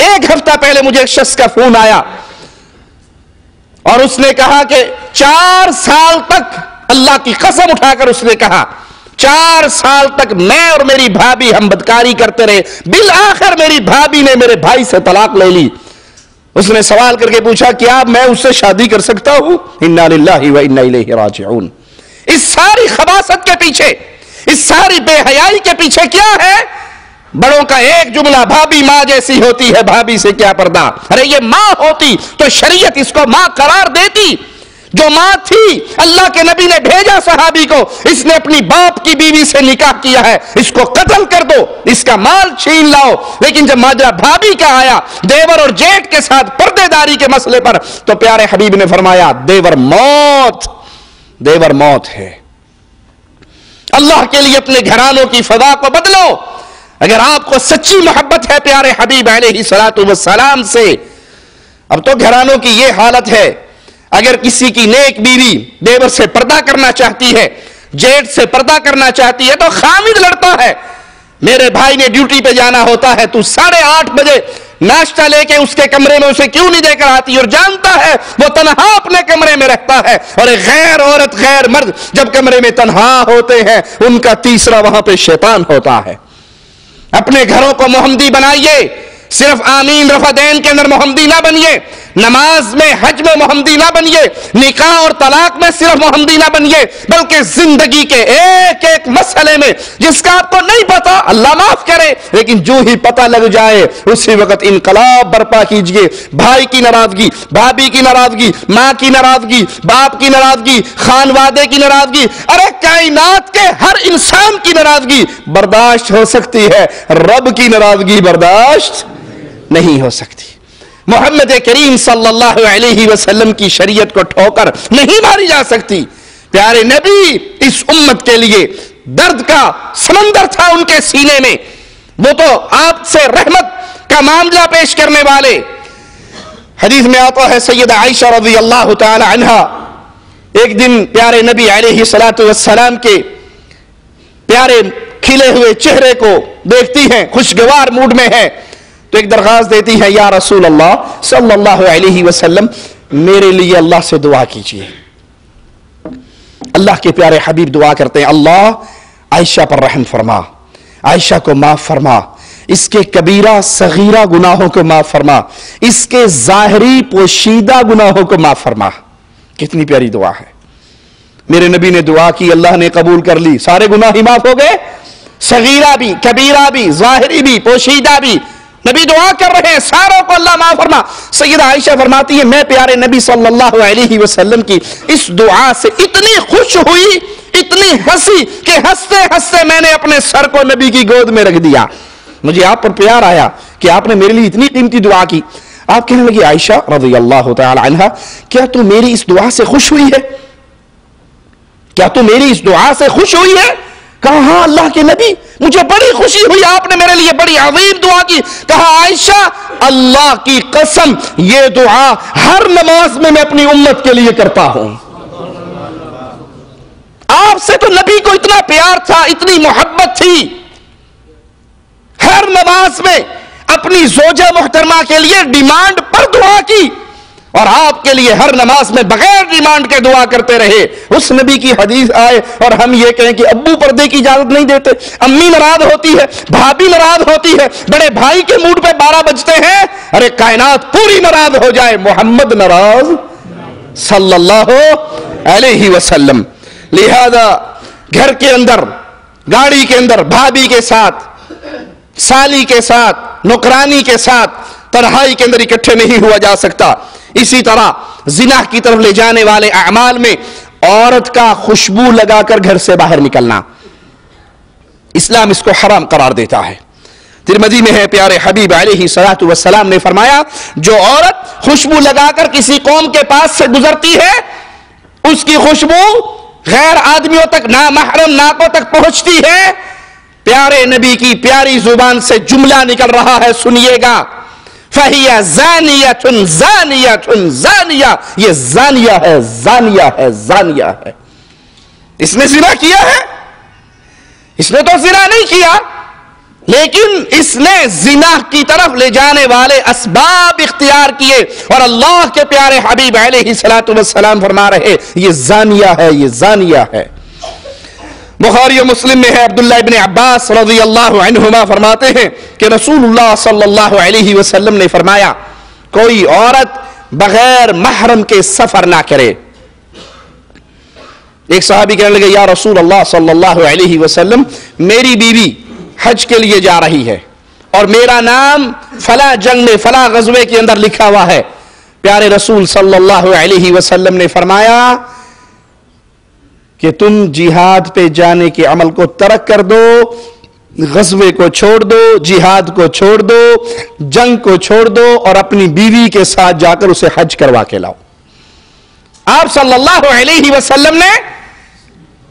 ایک ہفتہ پہلے مجھے ایک شخص کا فون آیا اور اس نے کہا کہ 4 سال تک، اللہ کی قسم اٹھا کر اس نے کہا 4 سال تک میں اور میری بھابی ہم بدکاری کرتے رہے، بالآخر میری بھابی نے میرے بھائی سے طلاق لے لی۔ اس نے سوال کر کے پوچھا کیا میں اس سے شادی کر سکتا ہوں؟ انا للہ و انا الیہ راجعون۔ اس ساری خباثت کے پیچھے، اس ساری بے حیائی کے پیچھے کیا ہے؟ بڑوں کا ایک جملہ، بھابی ماں جیسی ہوتی ہے، بھابی سے کیا پردہ۔ ارے یہ ماں ہوتی تو شریعت اس کو ماں قرار دیتی۔ جو ماں تھی، اللہ کے نبی نے بھیجا صحابی کو، اس نے اپنی باپ کی بیوی سے نکاح کیا ہے، اس کو قتل کر دو، اس کا مال چھین لاؤ۔ لیکن جب ماجرا بھابی کا آیا، دیور اور جیٹ کے ساتھ پردے داری کے مسئلے پر، تو پیارے حبیب نے فرمایا دیور موت، دیور موت ہے۔ اللہ کے لیے اپنے گھرانوں کی فضا کو بدلو۔ اگر آپ کو سچی محبت ہے پیارے حبیب علیہ الصلوۃ والسلام سے، اب تو گھرانوں کی یہ حالت ہے، اگر کسی کی نیک بیوی دیور سے پردہ کرنا چاہتی ہے، جیٹ سے پردہ کرنا چاہتی ہے، تو خامد لڑتا ہے۔ میرے بھائی نے ڈیوٹی پہ جانا ہوتا ہے، تو 8:30 بجے ناشتہ لے کے اس کے کمرے میں اسے کیوں نہیں دے کر آتی؟ اور جانتا ہے وہ تنہا اپنے کمرے میں رہتا ہے، اور ایک غیر عورت، غیر مرد جب کمرے میں تنہا ہوتے ہیں، ان کا تیسرا وہاں پہ شیطان ہوتا ہے۔ اپنے گھروں کو محمدی بنائیے، صرف آمین رفع دین کے اندر محمدی نہ بنیے، نماز میں، حج میں محمدی نہ بنیے، نکاح اور طلاق میں صرف محمدی نہ بنیے، بلکہ زندگی کے ایک ایک مسئلے میں جس کا آپ کو نہیں پتا، اللہ معاف کرے، لیکن جو ہی پتہ لگ جائے اسی وقت انقلاب برپا کیجئے۔ بھائی کی ناراضگی، بھابی کی ناراضگی، ماں کی ناراضگی، باپ کی ناراضگی، خانوادے کی ناراضگی، ارے کائنات کے ہر انسان کی ناراضگی برداشت ہو سکتی ہے، رب کی ناراضگی برداشت نہیں ہو سکتی۔ محمد کریم صلی اللہ علیہ وسلم کی شریعت کو ٹھوکر نہیں ماری جا سکتی۔ پیارے نبی اس امت کے لیے درد کا سمندر تھا ان کے سینے میں، وہ تو آپ سے رحمت کا معاملہ پیش کرنے والے۔ حدیث میں آتا ہے سیدہ عائشہ رضی اللہ تعالی عنہا ایک دن پیارے نبی علیہ الصلوۃ والسلام کے پیارے کھلے ہوئے چہرے کو دیکھتی ہیں، خوشگوار موڈ میں ہے، تو ایک درخواست دیتی ہیں، یا رسول اللہ صلی اللہ علیہ وسلم میرے لیے اللہ سے دعا کیجیے۔ اللہ کے پیارے حبیب دعا کرتے ہیں، اللہ عائشہ پر رحم فرما، عائشہ کو معاف فرما، اس کے کبیرہ صغیرہ گناہوں کو معاف فرما، اس کے ظاہری پوشیدہ گناہوں کو معاف فرما۔ کتنی پیاری دعا ہے۔ میرے نبی نے دعا کی، اللہ نے قبول کر لی، سارے گناہ ہی معاف ہو گئے، صغیرہ بھی، کبیرہ بھی، ظاہری بھی، پوشیدہ بھی۔ نبی دعا کر رہے ہیں، ساروں کو اللہ معاف فرما۔ سیدہ عائشہ فرماتی ہے، میں پیارے نبی صلی اللہ علیہ وسلم کی اس دعا سے اتنی خوش ہوئی، اتنی ہنسی کہ ہنستے ہنستے میں نے اپنے سر کو نبی کی گود میں رکھ دیا۔ مجھے آپ پر پیار آیا کہ آپ نے میرے لیے اتنی قیمتی دعا کی۔ آپ کہنے لگی، عائشہ رضی اللہ تعالی عنہا، کیا تو میری اس دعا سے خوش ہوئی ہے؟ کیا تو میری اس دعا سے خوش ہوئی ہے؟ کہا ہاں اللہ کے نبی، مجھے بڑی خوشی ہوئی، آپ نے میرے لیے بڑی عظیم دعا کی۔ کہا عائشہ اللہ کی قسم یہ دعا ہر نماز میں اپنی امت کے لیے کرتا ہوں۔ آپ سے تو نبی کو اتنا پیار تھا، اتنی محبت تھی، ہر نماز میں اپنی زوجہ محترمہ کے لیے ڈیمانڈ پر دعا کی، اور آپ کے لیے ہر نماز میں بغیر ڈیمانڈ کے دعا کرتے رہے۔ اس نبی کی حدیث آئے اور ہم یہ کہیں کہ ابو پردے کی اجازت نہیں دیتے، امی ناراض ہوتی ہے، بھابھی ناراض ہوتی ہے، بڑے بھائی کے موڈ پہ 12 بجتے ہیں، ارے کائنات پوری ناراض ہو جائے، محمد ناراض صلی اللہ علیہ وسلم۔ لہذا گھر کے اندر، گاڑی کے اندر بھابھی کے ساتھ، سالی کے ساتھ، نوکرانی کے ساتھ تنہائی کے اندر اکٹھے نہیں ہوا جا سکتا۔ اسی طرح زنا کی طرف لے جانے والے اعمال میں عورت کا خوشبو لگا کر گھر سے باہر نکلنا، اسلام اس کو حرام قرار دیتا ہے۔ ترمذی میں ہے، پیارے حبیب علیہ الصلوۃ والسلام نے فرمایا، جو عورت خوشبو لگا کر کسی قوم کے پاس سے گزرتی ہے، اس کی خوشبو غیر آدمیوں تک، نامحرم ناکوں تک پہنچتی ہے۔ پیارے نبی کی پیاری زبان سے جملہ نکل رہا ہے، سنیے گا، فَهِيَ زَانِيَةٌ زَانِيَةٌ زَانِيَةٌ، یہ زانیہ ہے، زانیہ ہے، زانیہ ہے۔ اس نے زنا کیا ہے؟ اس نے تو زنا نہیں کیا، لیکن اس نے زنا کی طرف لے جانے والے اسباب اختیار کیے، اور اللہ کے پیارے حبیب علیہ الصلوۃ والسلام فرما رہے یہ زانیہ ہے، یہ زانیہ ہے۔ بخاری و مسلم میں ہے، عبداللہ ابن عباس رضی اللہ عنہما فرماتے ہیں کہ رسول اللہ صلی اللہ علیہ وسلم نے فرمایا، کوئی عورت بغیر محرم کے سفر نہ کرے۔ ایک صحابی کہنے لگے، یا رسول اللہ صلی اللہ علیہ وسلم میری بیوی حج کے لیے جا رہی ہے اور میرا نام فلاں جنگ میں، فلاں غزوے کے اندر لکھا ہوا ہے۔ پیارے رسول صلی اللہ علیہ وسلم نے فرمایا کہ تم جہاد پہ جانے کے عمل کو ترک کر دو، غزوے کو چھوڑ دو، جہاد کو چھوڑ دو، جنگ کو چھوڑ دو، اور اپنی بیوی کے ساتھ جا کر اسے حج کروا کے لاؤ۔ آپ صلی اللہ علیہ وسلم نے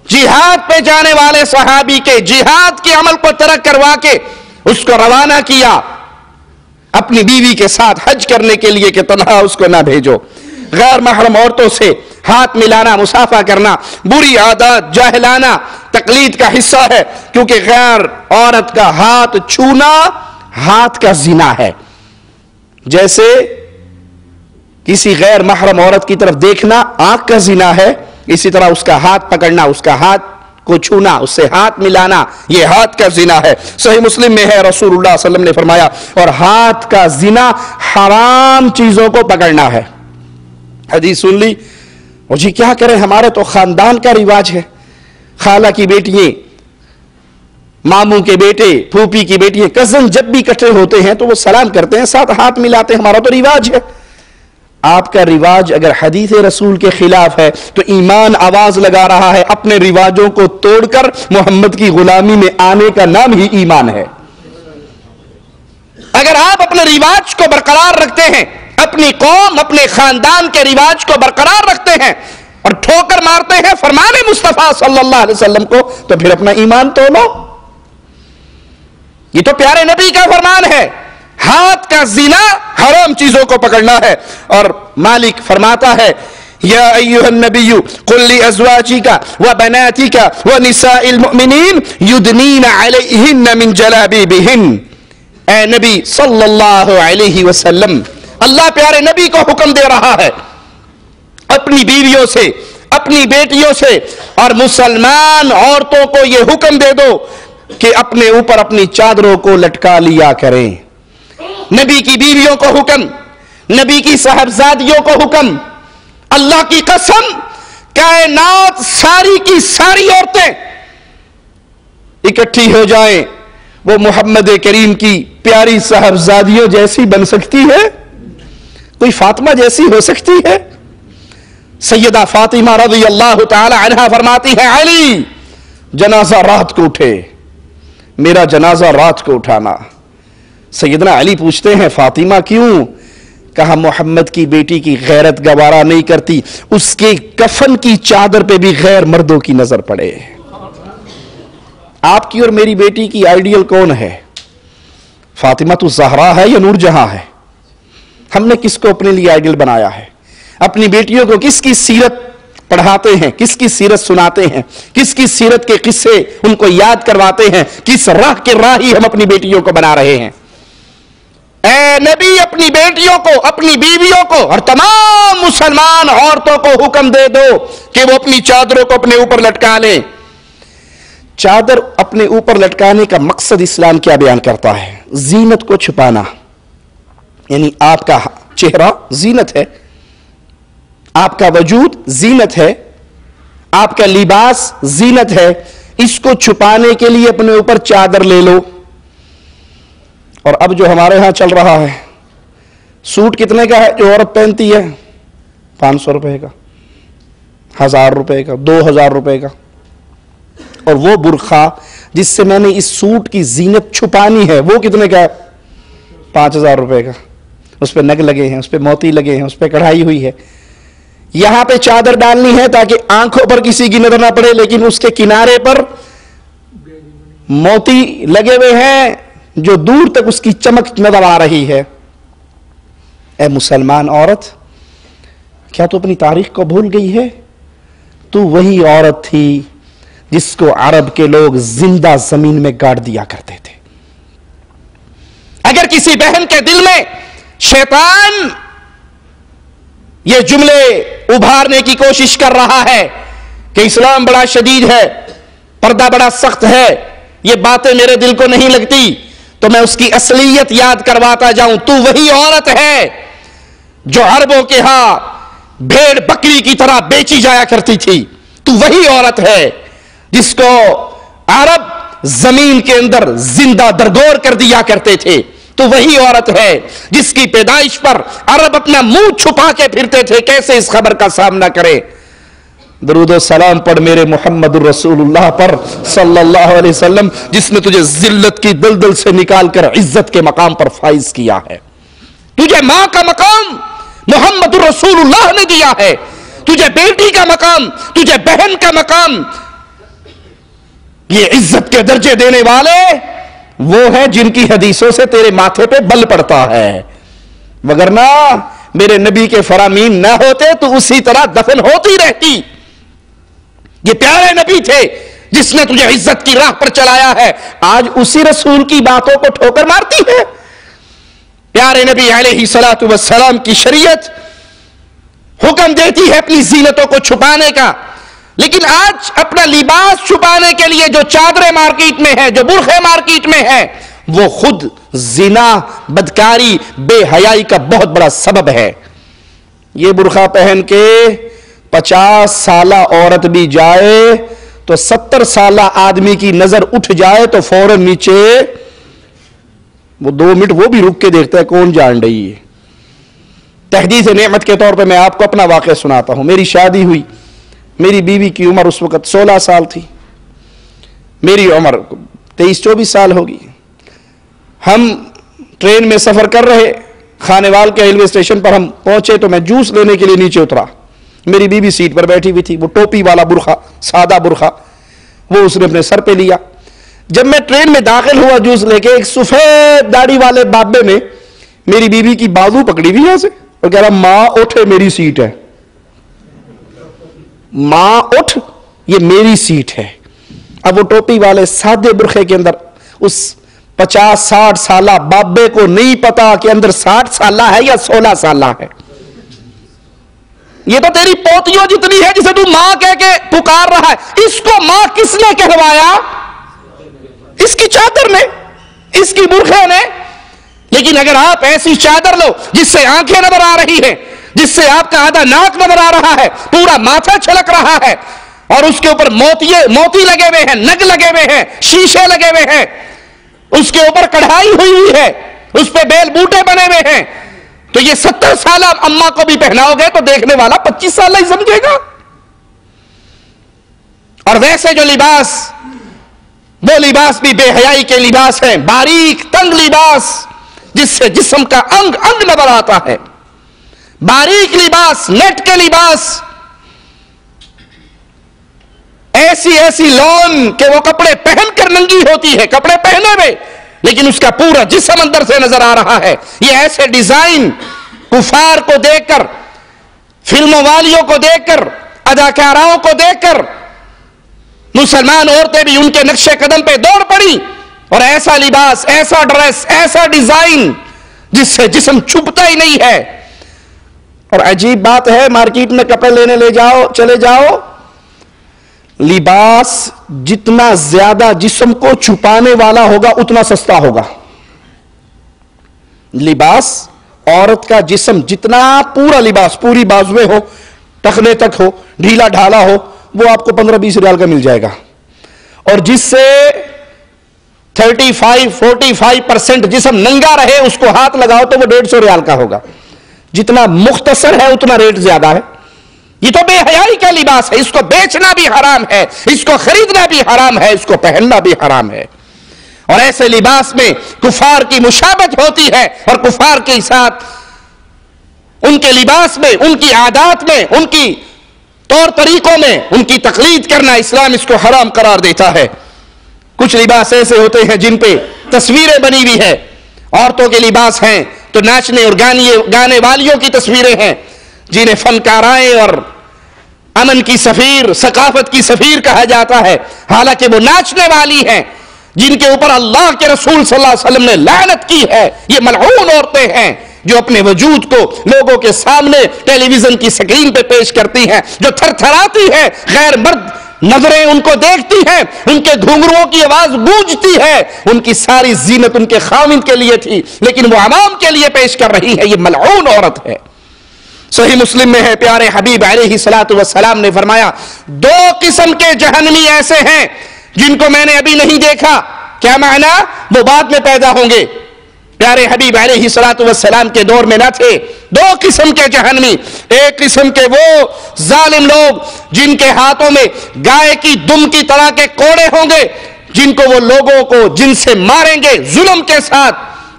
جہاد پہ جانے والے صحابی کے جہاد کے عمل کو ترک کروا کے اس کو روانہ کیا اپنی بیوی کے ساتھ حج کرنے کے لیے کہ تنہا اس کو نہ بھیجو۔ غیر محرم عورتوں سے ہاتھ ملانا، مصافحہ کرنا بری عادات، جاہلانہ تقلید کا حصہ ہے، کیونکہ غیر عورت کا ہاتھ چھونا ہاتھ کا زنا ہے۔ جیسے کسی غیر محرم عورت کی طرف دیکھنا آنکھ کا زنا ہے، اسی طرح اس کا ہاتھ پکڑنا، اس کا ہاتھ کو چھونا، اس سے ہاتھ ملانا، یہ ہاتھ کا زنا ہے۔ صحیح مسلم میں ہے، رسول اللہ صلی اللہ علیہ وسلم نے فرمایا، اور ہاتھ کا زنا حرام چیزوں کو پکڑنا ہے۔ حدیث سن لی، اور جی کیا کریں، ہمارے تو خاندان کا رواج ہے، خالہ کی بیٹیاں، ماموں کے بیٹے، پھوپھی کی بیٹیاں، کزن جب بھی اکٹھے ہوتے ہیں تو وہ سلام کرتے ہیں، ساتھ ہاتھ ملاتے ہیں، ہمارا تو رواج ہے۔ آپ کا رواج اگر حدیث رسول کے خلاف ہے تو ایمان آواز لگا رہا ہے، اپنے رواجوں کو توڑ کر محمد کی غلامی میں آنے کا نام ہی ایمان ہے۔ اگر آپ اپنے رواج کو برقرار رکھتے ہیں، اپنی قوم، اپنے خاندان کے رواج کو برقرار رکھتے ہیں اور ٹھوکر مارتے ہیں فرمان مصطفیٰ صلی اللہ علیہ وسلم کو، تو پھر اپنا ایمان توڑو۔ یہ تو پیارے نبی کا فرمان ہے، ہاتھ کا زنا حرام چیزوں کو پکڑنا ہے۔ اور مالک فرماتا ہے یا ایھا النبی قل لازواجک وبناتک ونساء المؤمنین یدنین علیہن من جلابیبہن. اے نبی صلی اللہ علیہ وسلم، اللہ پیارے نبی کو حکم دے رہا ہے اپنی بیویوں سے، اپنی بیٹیوں سے اور مسلمان عورتوں کو یہ حکم دے دو کہ اپنے اوپر اپنی چادروں کو لٹکا لیا کریں. نبی کی بیویوں کو حکم، نبی کی صاحبزادیوں کو حکم. اللہ کی قسم، کائنات ساری کی ساری عورتیں اکٹھی ہو جائیں، وہ محمد کریم کی پیاری صاحبزادیوں جیسی بن سکتی ہے؟ کوئی فاطمہ جیسی ہو سکتی ہے؟ سیدہ فاطمہ رضی اللہ تعالی عنہا فرماتی ہے، علی جنازہ رات کو اٹھے، میرا جنازہ رات کو اٹھانا. سیدنا علی پوچھتے ہیں فاطمہ کیوں؟ کہا محمد کی بیٹی کی غیرت گوارا نہیں کرتی اس کے کفن کی چادر پہ بھی غیر مردوں کی نظر پڑے. آپ کی اور میری بیٹی کی آئیڈیل کون ہے؟ فاطمہ تو زہرا ہے یا نور جہاں ہے؟ ہم نے کس کو اپنے لیے آئیڈیل بنایا ہے؟ اپنی بیٹیوں کو کس کی سیرت پڑھاتے ہیں، کس کی سیرت سناتے ہیں، کس کی سیرت کے قصے ان کو یاد کرواتے ہیں؟ کس راہ کے راہی ہم اپنی بیٹیوں کو بنا رہے ہیں؟ اے نبی اپنی بیٹیوں کو، اپنی بیویوں کو اور تمام مسلمان عورتوں کو حکم دے دو کہ وہ اپنی چادروں کو اپنے اوپر لٹکا لیں. چادر اپنے اوپر لٹکانے کا مقصد اسلام کیا بیان کرتا ہے؟ زینت کو چھپانا. یعنی آپ کا چہرہ زینت ہے، آپ کا وجود زینت ہے، آپ کا لباس زینت ہے. اس کو چھپانے کے لیے اپنے اوپر چادر لے لو. اور اب جو ہمارے ہاں چل رہا ہے، سوٹ کتنے کا ہے جو عورت پہنتی ہے؟ 500 روپے کا، 1000 روپے کا، 2000 روپے کا. اور وہ برقع جس سے میں نے اس سوٹ کی زینت چھپانی ہے وہ کتنے کا ہے؟ 5000 روپے کا. اس پہ نگ لگے ہیں، اس پہ موتی لگے ہیں، اس پہ کڑھائی ہوئی ہے. یہاں پہ چادر ڈالنی ہے تاکہ آنکھوں پر کسی کی نظر نہ پڑے، لیکن اس کے کنارے پر موتی لگے ہوئے ہیں جو دور تک اس کی چمک نظر آ رہی ہے. اے مسلمان عورت، کیا تو اپنی تاریخ کو بھول گئی ہے؟ تو وہی عورت تھی جس کو عرب کے لوگ زندہ زمین میں گاڑ دیا کرتے تھے. اگر کسی بہن کے دل میں شیطان یہ جملے ابھارنے کی کوشش کر رہا ہے کہ اسلام بڑا شدید ہے، پردہ بڑا سخت ہے، یہ باتیں میرے دل کو نہیں لگتی، تو میں اس کی اصلیت یاد کرواتا جاؤں. تو وہی عورت ہے جو عربوں کے ہاں بھیڑ بکری کی طرح بیچی جایا کرتی تھی. تو وہی عورت ہے جس کو عرب زمین کے اندر زندہ درگور کر دیا کرتے تھے. تو وہی عورت ہے جس کی پیدائش پر عرب اپنا منہ چھپا کے پھرتے تھے. کیسے اس خبر کا سامنا کرے؟ درود و سلام پڑھ میرے محمد الرسول اللہ پر صلی اللہ علیہ وسلم، جس نے تجھے ذلت کی دلدل سے نکال کر عزت کے مقام پر فائز کیا ہے. تجھے ماں کا مقام محمد الرسول اللہ نے دیا ہے، تجھے بیٹی کا مقام، تجھے بہن کا مقام. یہ عزت کے درجے دینے والے وہ ہیں جن کی حدیثوں سے تیرے ماتھے پہ بل پڑتا ہے، وگرنہ میرے نبی کے فرامین نہ ہوتے تو اسی طرح دفن ہوتی رہتی. یہ پیارے نبی تھے جس نے تجھے عزت کی راہ پر چلایا ہے، آج اسی رسول کی باتوں کو ٹھوکر مارتی ہے. پیارے نبی علیہ الصلوۃ والسلام کی شریعت حکم دیتی ہے اپنی زینتوں کو چھپانے کا، لیکن آج اپنا لباس چھپانے کے لیے جو چادریں مارکیٹ میں ہیں، جو برقعے مارکیٹ میں ہیں، وہ خود زنا، بدکاری، بے حیائی کا بہت بڑا سبب ہے. یہ برقع پہن کے 50 سالہ عورت بھی جائے تو 70 سالہ آدمی کی نظر اٹھ جائے تو فوراً نیچے وہ 2 منٹ وہ بھی رک کے دیکھتا ہے کون جان رہی ہے. تحدیث نعمت کے طور پہ میں آپ کو اپنا واقعہ سناتا ہوں. میری شادی ہوئی، میری بیوی کی عمر اس وقت 16 سال تھی، میری عمر 23-24 سال ہوگی. ہم ٹرین میں سفر کر رہے، خانیوال کے ریلوے اسٹیشن پر ہم پہنچے تو میں جوس لینے کے لیے نیچے اترا. میری بیوی سیٹ پر بیٹھی ہوئی تھی، وہ ٹوپی والا برقع، سادہ برقع وہ اس نے اپنے سر پہ لیا. جب میں ٹرین میں داخل ہوا جوس لے کے، ایک سفید داڑھی والے بابے نے میری بیوی کی بازو پکڑی ہوئی یہاں سے اور کہہ رہا ماں اٹھے میری سیٹ ہے. ماں اٹھ، یہ میری سیٹ ہے۔ اب وہ ٹوپی والے سادے برخے کے اندر اس 50-60 سالہ بابے کو نہیں پتا کہ اندر 60 سالہ ہے یا 16 سالہ ہے۔ یہ تو تیری پوتیوں جتنی ہے جسے تو ماں کہہ کے پکار رہا ہے، اس کو ماں کس نے کہلوایا؟ اس کی چادر نے، اس کی برخے نے۔ لیکن اگر آپ ایسی چادر لو جس سے آنکھیں نظر آ رہی ہیں، جس سے آپ کا آدھا ناک نظر آ رہا ہے، پورا ماتھا چھلک رہا ہے، اور اس کے اوپر موتی لگے ہوئے ہیں، نگ لگے ہوئے ہیں، شیشے لگے ہوئے ہیں، اس کے اوپر کڑھائی ہوئی ہے، اس پہ بیل بوٹے بنے ہوئے ہیں، تو یہ 70 سالہ اماں کو بھی پہناؤ گے تو دیکھنے والا 25 سالہ ہی سمجھے گا۔ اور ویسے جو لباس، وہ لباس بھی بے حیائی کے لباس ہیں، باریک تنگ لباس جس سے جسم کا انگ انگ نظر آتا ہے، باریک لباس، نیٹ کے لباس، ایسی لون کہ وہ کپڑے پہن کر ننگی ہوتی ہے، کپڑے پہنے ہوئے لیکن اس کا پورا جسم اندر سے نظر آ رہا ہے۔ یہ ایسے ڈیزائن کفار کو دیکھ کر، فلموں والیوں کو دیکھ کر، اداکاراؤں کو دیکھ کر مسلمان عورتیں بھی ان کے نقش قدم پہ دوڑ پڑی، اور ایسا لباس، ایسا ڈریس، ایسا ڈیزائن جس سے جسم چھپتا ہی نہیں ہے۔ اور عجیب بات ہے، مارکیٹ میں کپڑے لینے چلے جاؤ، لباس جتنا زیادہ جسم کو چھپانے والا ہوگا اتنا سستا ہوگا۔ لباس، عورت کا جسم جتنا پورا لباس، پوری بازویں ہو، ٹخنے تک ہو، ڈھیلا ڈھالا ہو، وہ آپ کو 15-20 ریال کا مل جائے گا۔ اور جس سے 35-45% جسم ننگا رہے اس کو ہاتھ لگاؤ تو وہ 150 ریال کا ہوگا۔ جتنا مختصر ہے اتنا ریٹ زیادہ ہے۔ یہ تو بے حیائی کا لباس ہے، اس کو بیچنا بھی حرام ہے، اس کو خریدنا بھی حرام ہے، اس کو پہننا بھی حرام ہے۔ اور ایسے لباس میں کفار کی مشابہت ہوتی ہے، اور کفار کے ساتھ ان کے لباس میں، ان کی عادات میں، ان کی طور طریقوں میں ان کی تقلید کرنا، اسلام اس کو حرام قرار دیتا ہے۔ کچھ لباس ایسے ہوتے ہیں جن پہ تصویریں بنی ہوئی ہیں، عورتوں کے لباس ہیں تو ناچنے اور گانے والیوں کی تصویریں ہیں، جنہیں فنکارائیں اور امن کی سفیر، ثقافت کی سفیر کہا جاتا ہے، حالانکہ وہ ناچنے والی ہیں جن کے اوپر اللہ کے رسول صلی اللہ علیہ وسلم نے لعنت کی ہے۔ یہ ملعون عورتیں ہیں جو اپنے وجود کو لوگوں کے سامنے ٹیلی ویژن کی سکرین پہ پیش کرتی ہیں، جو تھر تھراتی ہے، غیر مرد نظریں ان کو دیکھتی ہیں، ان کے گھنگروؤں کی آواز گونجتی ہے، ان کی ساری زینت ان کے خاوند کے لیے تھی لیکن وہ عوام کے لیے پیش کر رہی ہے۔ یہ ملعون عورت ہے۔ صحیح مسلم میں ہے، پیارے حبیب علیہ الصلوۃ والسلام نے فرمایا، 2 قسم کے جہنمی ایسے ہیں جن کو میں نے ابھی نہیں دیکھا۔ کیا معنی؟ وہ بعد میں پیدا ہوں گے۔ پیارے حبیب علیہ الصلوۃ والسلام کے دور میں نہ تھے۔ 2 قسم کے جہنمی، ایک قسم کے وہ ظالم لوگ جن کے ہاتھوں میں گائے کی دم کی طرح کے کوڑے ہوں گے، جن کو وہ لوگوں کو جن سے ماریں گے ظلم کے ساتھ،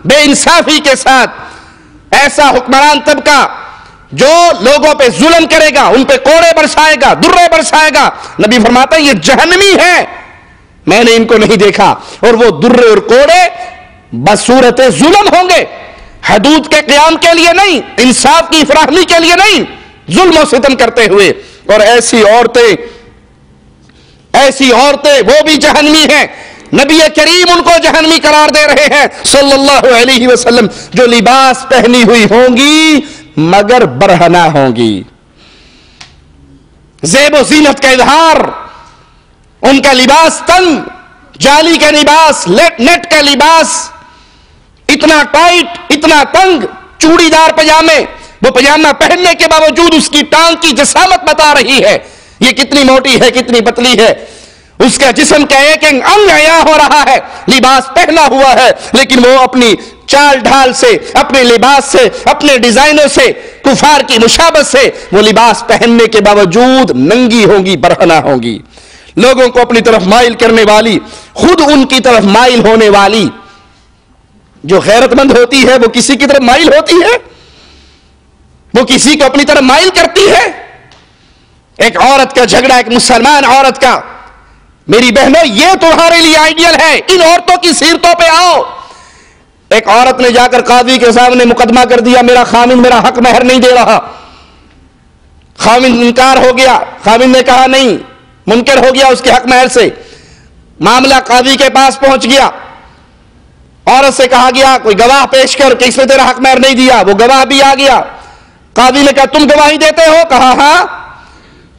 بے انصافی کے ساتھ۔ ایسا حکمران طبقہ جو لوگوں پہ ظلم کرے گا، ان پہ کوڑے برسائے گا، درے برسائے گا، نبی فرماتا ہے یہ جہنمی ہے، میں نے ان کو نہیں دیکھا۔ اور وہ درے اور کوڑے بصورت ظلم ہوں گے، حدود کے قیام کے لیے نہیں، انصاف کی فراہمی کے لیے نہیں، ظلم و ستم کرتے ہوئے۔ اور ایسی عورتیں وہ بھی جہنمی ہیں، نبی کریم ان کو جہنمی قرار دے رہے ہیں صلی اللہ علیہ وسلم، جو لباس پہنی ہوئی ہوں گی مگر برہنہ ہوں گی، زیب و زینت کا اظہار، ان کا لباس تنگ، جالی کا لباس، نیٹ کا لباس، اتنا ٹائٹ، اتنا تنگ، چوڑی دار پجامے، وہ پجامہ پہننے کے باوجود اس کی ٹانگ کی جسامت بتا رہی ہے یہ کتنی موٹی ہے، کتنی پتلی ہے، اس کا جسم کا ایک انگ عیاں ہو رہا ہے، لباس پہنا ہوا ہے لیکن وہ اپنی چال ڈھال سے، اپنے لباس سے، اپنے ڈیزائنوں سے، کفار کی مشابہت سے وہ لباس پہننے کے باوجود ننگی ہوں گی، برہنہ ہوں گی، لوگوں کو اپنی طرف مائل کرنے والی، خود ان کی طرف مائل ہونے والی۔ جو غیرت مند ہوتی ہے وہ کسی کی طرف مائل ہوتی ہے، وہ کسی کو اپنی طرف مائل کرتی ہے۔ ایک عورت کا جھگڑا، ایک مسلمان عورت کا، میری بہنوں یہ تمہارے لیے آئیڈیل ہے، ان عورتوں کی سیرتوں پہ آؤ۔ ایک عورت نے جا کر قاضی کے سامنے مقدمہ کر دیا، میرا خامند میرا حق مہر نہیں دے رہا۔ خاوند انکار ہو گیا، خاوند نے کہا نہیں، منکر ہو گیا اس کے حق مہر سے، معاملہ قاضی کے پاس پہنچ گیا، عورت سے کہا گیا کوئی گواہ پیش کر کہ اس نے تیرا حق مہر نہیں دیا، وہ گواہ بھی آ گیا، قاضی نے کہا تم گواہی دیتے ہو؟ کہا ہاں۔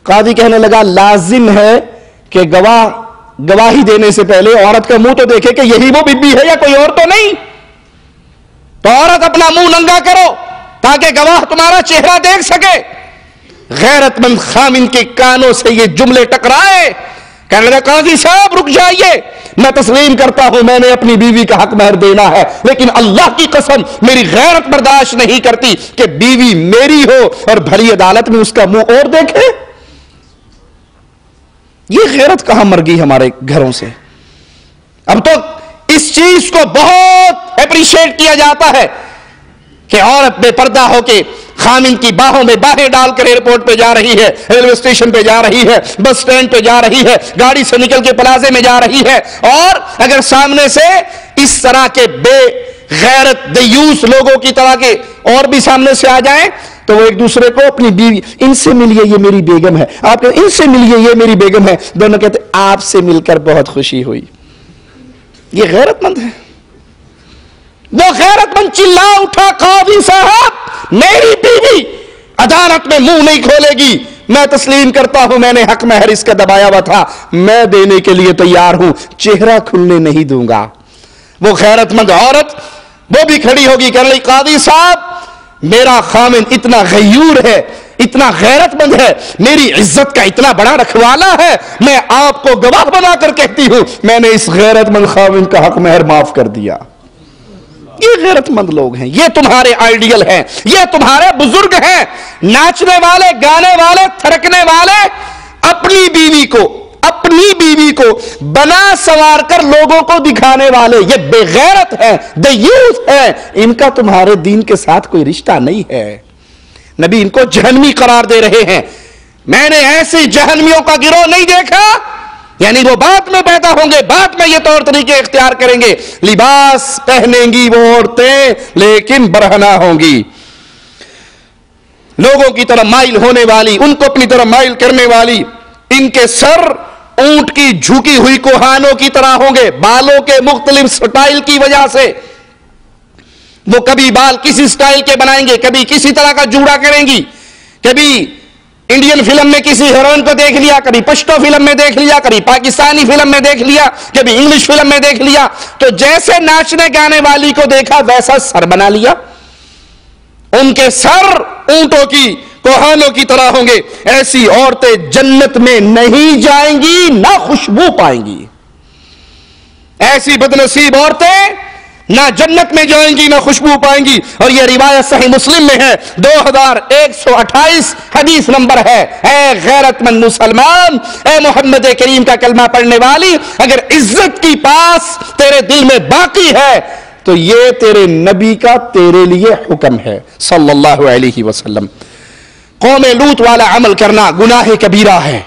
قاضی کہنے لگا لازم ہے کہ گواہی دینے سے پہلے عورت کا منہ تو دیکھے کہ یہی وہ بی بی ہے یا کوئی اور تو نہیں، تو عورت اپنا منہ ننگا کرو تاکہ گواہ تمہارا چہرہ دیکھ سکے۔ غیرت مند خامن کے کانوں سے یہ جملے ٹکرائے، کہنے لگا قاضی صاحب رک جائیے، میں تسلیم کرتا ہوں میں نے اپنی بیوی کا حق مہر دینا ہے، لیکن اللہ کی قسم میری غیرت برداشت نہیں کرتی کہ بیوی میری ہو اور بھری عدالت میں اس کا منہ اور دیکھے۔ یہ غیرت کہاں مر گئی ہمارے گھروں سے؟ اب تو اس چیز کو بہت اپریشیٹ کیا جاتا ہے کہ عورت بے پردہ ہو کے خامن کی باہوں میں باہیں ڈال کر ایئرپورٹ پہ جا رہی ہے، ریلوے اسٹیشن پہ جا رہی ہے، بس سٹینڈ پہ جا رہی ہے، گاڑی سے نکل کے پلازے میں جا رہی ہے، اور اگر سامنے سے اس طرح کے بے غیرت دیوس لوگوں کی طرح کے اور بھی سامنے سے آ جائیں تو وہ ایک دوسرے کو اپنی بیوی، ان سے ملیے یہ میری بیگم ہے، آپ ان سے ملیے یہ میری بیگم ہے، دونوں کہتے آپ سے مل کر بہت خوشی ہوئی۔ یہ غیرت مند ہے؟ وہ غیرت مند چلا اٹھا قاضی صاحب میری بیوی عدالت میں منہ نہیں کھولے گی، میں تسلیم کرتا ہوں میں نے حق مہر اس کا دبایا ہوا تھا، میں دینے کے لیے تیار ہوں، چہرہ کھلنے نہیں دوں گا۔ وہ غیرت مند عورت وہ بھی کھڑی ہوگی، کہنے لگی قاضی صاحب میرا خامن اتنا غیور ہے، اتنا غیرت مند ہے، میری عزت کا اتنا بڑا رکھوالا ہے، میں آپ کو گواہ بنا کر کہتی ہوں میں نے اس غیرت مند خامن کا حق مہر معاف کر دیا۔ یہ غیرت مند لوگ ہیں، یہ تمہارے آئیڈیل ہیں، یہ تمہارے بزرگ ہیں، ناچنے والے، گانے والے، تھرکنے والے، اپنی بیوی کو بنا سوار کر لوگوں کو دکھانے والے، یہ بے غیرت ہیں، دیوس ہیں، ان کا تمہارے دین کے ساتھ کوئی رشتہ نہیں ہے۔ نبی ان کو جہنمی قرار دے رہے ہیں۔ میں نے ایسی جہنمیوں کا گروہ نہیں دیکھا، یعنی وہ بعد میں پیدا ہوں گے، بعد میں یہ طور طریقے اختیار کریں گے، لباس پہنیں گی وہ عورتیں لیکن برہنہ ہوں گی، لوگوں کی طرح مائل ہونے والی، ان کو اپنی طرح مائل کرنے والی، ان کے سر اونٹ کی جھکی ہوئی کوہانوں کی طرح ہوں گے، بالوں کے مختلف سٹائل کی وجہ سے وہ کبھی بال کسی سٹائل کے بنائیں گے، کبھی کسی طرح کا جوڑا کریں گی، کبھی انڈین فلم میں کسی ہیروئن کو دیکھ لیا، کبھی پشتو فلم میں دیکھ لیا، کبھی پاکستانی فلم میں دیکھ لیا، کبھی انگلش فلم میں دیکھ لیا، تو جیسے ناچنے گانے والی کو دیکھا ویسا سر بنا لیا۔ ان کے سر اونٹوں کی کوہانوں کی طرح ہوں گے۔ ایسی عورتیں جنت میں نہیں جائیں گی، نہ خوشبو پائیں گی۔ ایسی بدنصیب عورتیں نہ جنت میں جائیں گی نہ خوشبو پائیں گی۔ اور یہ روایت صحیح مسلم میں ہے، 2128 حدیث نمبر ہے۔ اے غیرت مند مسلمان، اے محمد کریم کا کلمہ پڑھنے والی، اگر عزت کی پاس تیرے دل میں باقی ہے تو یہ تیرے نبی کا تیرے لیے حکم ہے صلی اللہ علیہ وسلم۔ قوم لوط والا عمل کرنا گناہ کبیرہ ہے۔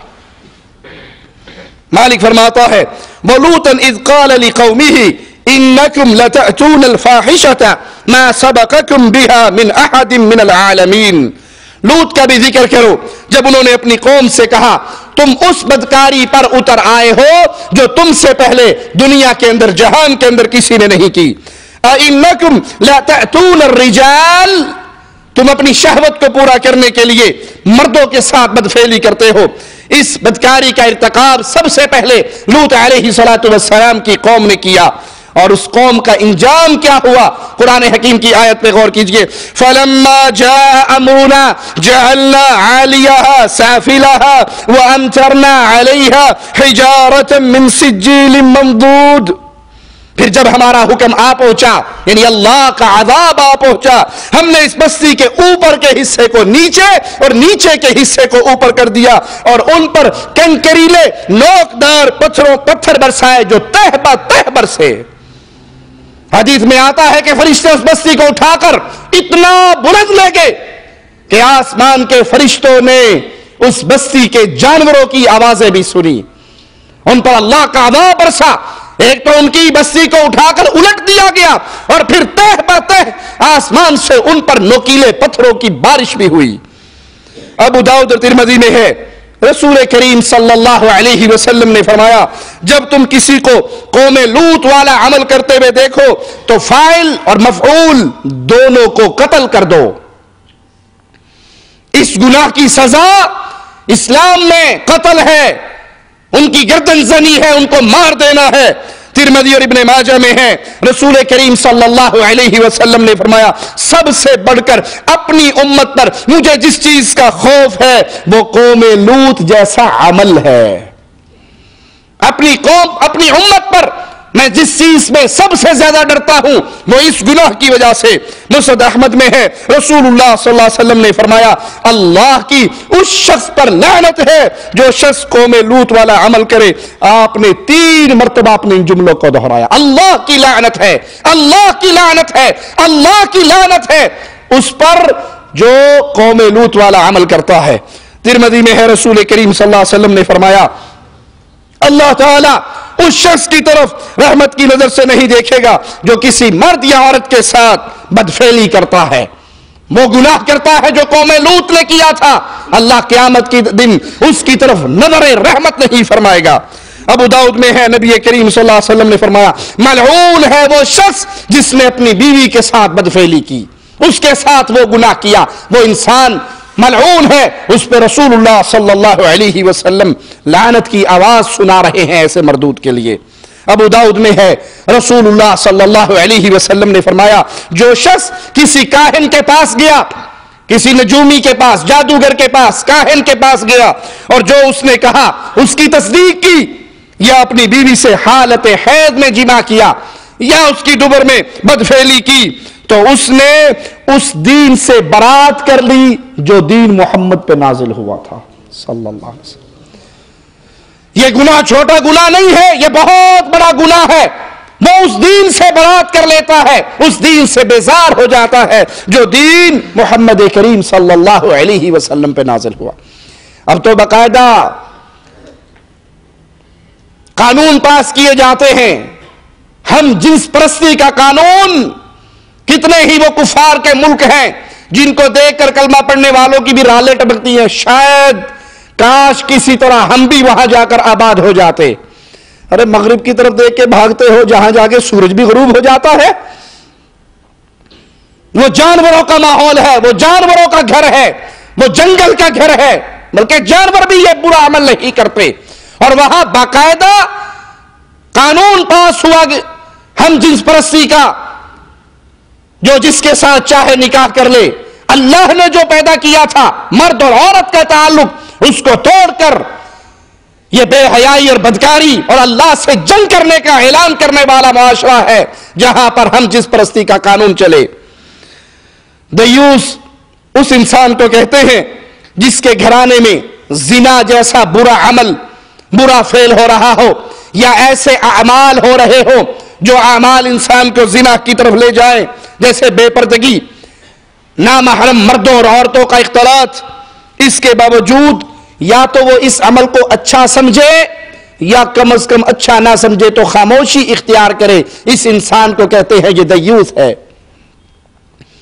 مالک فرماتا ہے وَلُوطًا اِذْ قَالَ لِقَوْمِهِ إِنَّكُمْ لَتَأْتُونَ الْفَاحِشَةَ مَا سَبَقَكُمْ بِهَا مِنْ أَحَدٍ مِنَ الْعَالَمِينَ۔ لوط کا بھی ذکر کرو جب انہوں نے اپنی قوم سے کہا تم اس بدکاری پر اتر آئے ہو جو تم سے پہلے دنیا کے اندر، جہان کے اندر کسی نے نہیں کی۔ أَإِنَّكُمْ لَتَأْتُونَ الرِّجَالَ، تم اپنی شہوت کو پورا کرنے کے لیے مردوں کے ساتھ بدفعلی کرتے ہو۔ اس بدکاری کا ارتکاب سب سے پہلے لوط علیہ السلام کی قوم نے کیا، اور اس قوم کا انجام کیا ہوا؟ قرآن حکیم کی آیت پہ غور کیجئے۔ فَلَمَّا جَاءَ أَمْرُنَا جَعَلْنَا عَالِيَهَا سَافِلَهَا وَأَمْطَرْنَا عَلَيْهَا حِجَارَةً مِّن سِجِّيلٍ مَّنضُودٍ۔ پھر جب ہمارا حکم آ پہنچا، یعنی اللہ کا عذاب آ پہنچا، ہم نے اس بستی کے اوپر کے حصے کو نیچے اور نیچے کے حصے کو اوپر کر دیا، اور ان پر کنکریلے نوکدار پتھر برسائے جو تہ بہ تہ برسے۔ حدیث میں آتا ہے کہ فرشتے اس بستی کو اٹھا کر اتنا بلند لے گئے کہ آسمان کے فرشتوں نے اس بستی کے جانوروں کی آوازیں بھی سنی، ان پر اللہ کا عذاب برسا۔ ایک تو ان کی بستی کو اٹھا کر الٹ دیا گیا، اور پھر تہ بہ تہ آسمان سے ان پر نوکیلے پتھروں کی بارش بھی ہوئی۔ ابو داؤد اور ترمذی میں ہے، رسول کریم صلی اللہ علیہ وسلم نے فرمایا جب تم کسی کو قوم لوط والا عمل کرتے ہوئے دیکھو تو فاعل اور مفعول دونوں کو قتل کر دو۔ اس گناہ کی سزا اسلام میں قتل ہے، ان کی گردن زنی ہے، ان کو مار دینا ہے۔ ترمذی اور ابن ماجہ میں ہے، رسول کریم صلی اللہ علیہ وسلم نے فرمایا سب سے بڑھ کر اپنی امت پر مجھے جس چیز کا خوف ہے وہ قوم لوط جیسا عمل ہے۔ اپنی قوم، اپنی امت پر میں جس چیز میں سب سے زیادہ ڈرتا ہوں وہ اس گناہ کی وجہ سے۔ مسند احمد میں ہے، رسول اللہ صلی اللہ علیہ وسلم نے فرمایا اللہ کی اس شخص پر لعنت ہے جو شخص قوم لوط والا عمل کرے۔ آپ نے 3 مرتبہ اپنے ان جملوں کو دہرایا، اللہ کی لعنت ہے، اللہ کی لعنت ہے، اللہ کی لعنت ہے اس پر جو قوم لوط والا عمل کرتا ہے۔ ترمذی میں ہے، رسول کریم صلی اللہ علیہ وسلم نے فرمایا اللہ تعالیٰ اس شخص کی طرف رحمت کی نظر سے نہیں دیکھے گا جو کسی مرد یا عورت کے ساتھ بدفعلی کرتا ہے، وہ گناہ کرتا ہے جو قوم لوط نے کیا تھا، اللہ قیامت کے دن اس کی طرف نظر رحمت نہیں فرمائے گا۔ ابو داؤد میں ہے، نبی کریم صلی اللہ علیہ وسلم نے فرمایا ملعون ہے وہ شخص جس نے اپنی بیوی کے ساتھ بدفعلی کی، اس کے ساتھ وہ گناہ کیا، وہ انسان ملعون ہے۔ اس پہ رسول اللہ صلی اللہ علیہ وسلم لعنت کی آواز سنا رہے ہیں ایسے مردود کے لیے۔ ابو داؤد میں ہے، رسول اللہ صلی اللہ علیہ وسلم نے فرمایا جو شخص کسی کاہن کے پاس گیا، کسی نجومی کے پاس، جادوگر کے پاس، کاہن کے پاس گیا اور جو اس نے کہا اس کی تصدیق کی، یا اپنی بیوی سے حالت حیض میں جمع کیا یا اس کی دبر میں بدفعلی کی تو اس نے اس دین سے برات کر لی جو دین محمد پہ نازل ہوا تھا صلی اللہ علیہ وسلم۔ یہ گناہ چھوٹا گناہ نہیں ہے، یہ بہت بڑا گناہ ہے۔ وہ اس دین سے برات کر لیتا ہے، اس دین سے بیزار ہو جاتا ہے جو دین محمد کریم صلی اللہ علیہ وسلم پہ نازل ہوا۔ اب تو باقاعدہ قانون پاس کیے جاتے ہیں، ہم جنس پرستی کا قانون، کتنے ہی وہ کفار کے ملک ہیں جن کو دیکھ کر کلمہ پڑھنے والوں کی بھی رالیں ٹپکتی ہیں، شاید کاش کسی طرح ہم بھی وہاں جا کر آباد ہو جاتے۔ ارے مغرب کی طرف دیکھ کے بھاگتے ہو جہاں جا کے سورج بھی غروب ہو جاتا ہے، وہ جانوروں کا ماحول ہے، وہ جانوروں کا گھر ہے، وہ جنگل کا گھر ہے، بلکہ جانور بھی یہ برا عمل نہیں کرتے، اور وہاں باقاعدہ قانون پاس ہوا ہم جنس پرستی کا، جو جس کے ساتھ چاہے نکاح کر لے۔ اللہ نے جو پیدا کیا تھا مرد اور عورت کا تعلق، اس کو توڑ کر یہ بے حیائی اور بدکاری اور اللہ سے جنگ کرنے کا اعلان کرنے والا معاشرہ ہے جہاں پر ہم جنس پرستی کا قانون چلے۔ دیوس اس انسان کو کہتے ہیں جس کے گھرانے میں زنا جیسا برا عمل، برا فعل ہو رہا ہو، یا ایسے اعمال ہو رہے ہو جو اعمال انسان کو زنا کی طرف لے جائیں، جیسے بے پردگی، نامحرم مردوں اور عورتوں کا اختلاط۔ اس کے باوجود یا تو وہ اس عمل کو اچھا سمجھے یا کم از کم اچھا نہ سمجھے تو خاموشی اختیار کرے، اس انسان کو کہتے ہیں یہ دیوس ہے،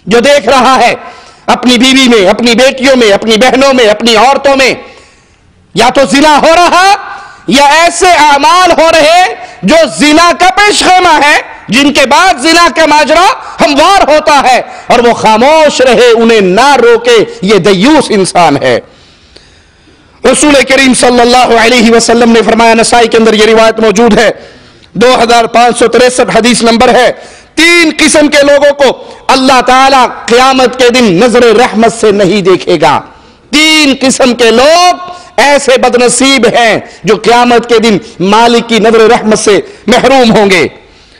جو دیکھ رہا ہے اپنی بیوی میں، اپنی بیٹیوں میں، اپنی بہنوں میں، اپنی عورتوں میں یا تو زنا ہو رہا یا ایسے اعمال ہو رہے جو زنا کا پیش خیمہ ہے، جن کے بعد زنا کا ماجرا ہموار ہوتا ہے اور وہ خاموش رہے، انہیں نہ روکے، یہ دیوس انسان ہے۔ رسول کریم صلی اللہ علیہ وسلم نے فرمایا، نسائی کے اندر یہ روایت موجود ہے، 2563 حدیث نمبر ہے، 3 قسم کے لوگوں کو اللہ تعالیٰ قیامت کے دن نظر رحمت سے نہیں دیکھے گا۔ 3 قسم کے لوگ ایسے بدنصیب ہیں جو قیامت کے دن مالک کی نظر رحمت سے محروم ہوں گے۔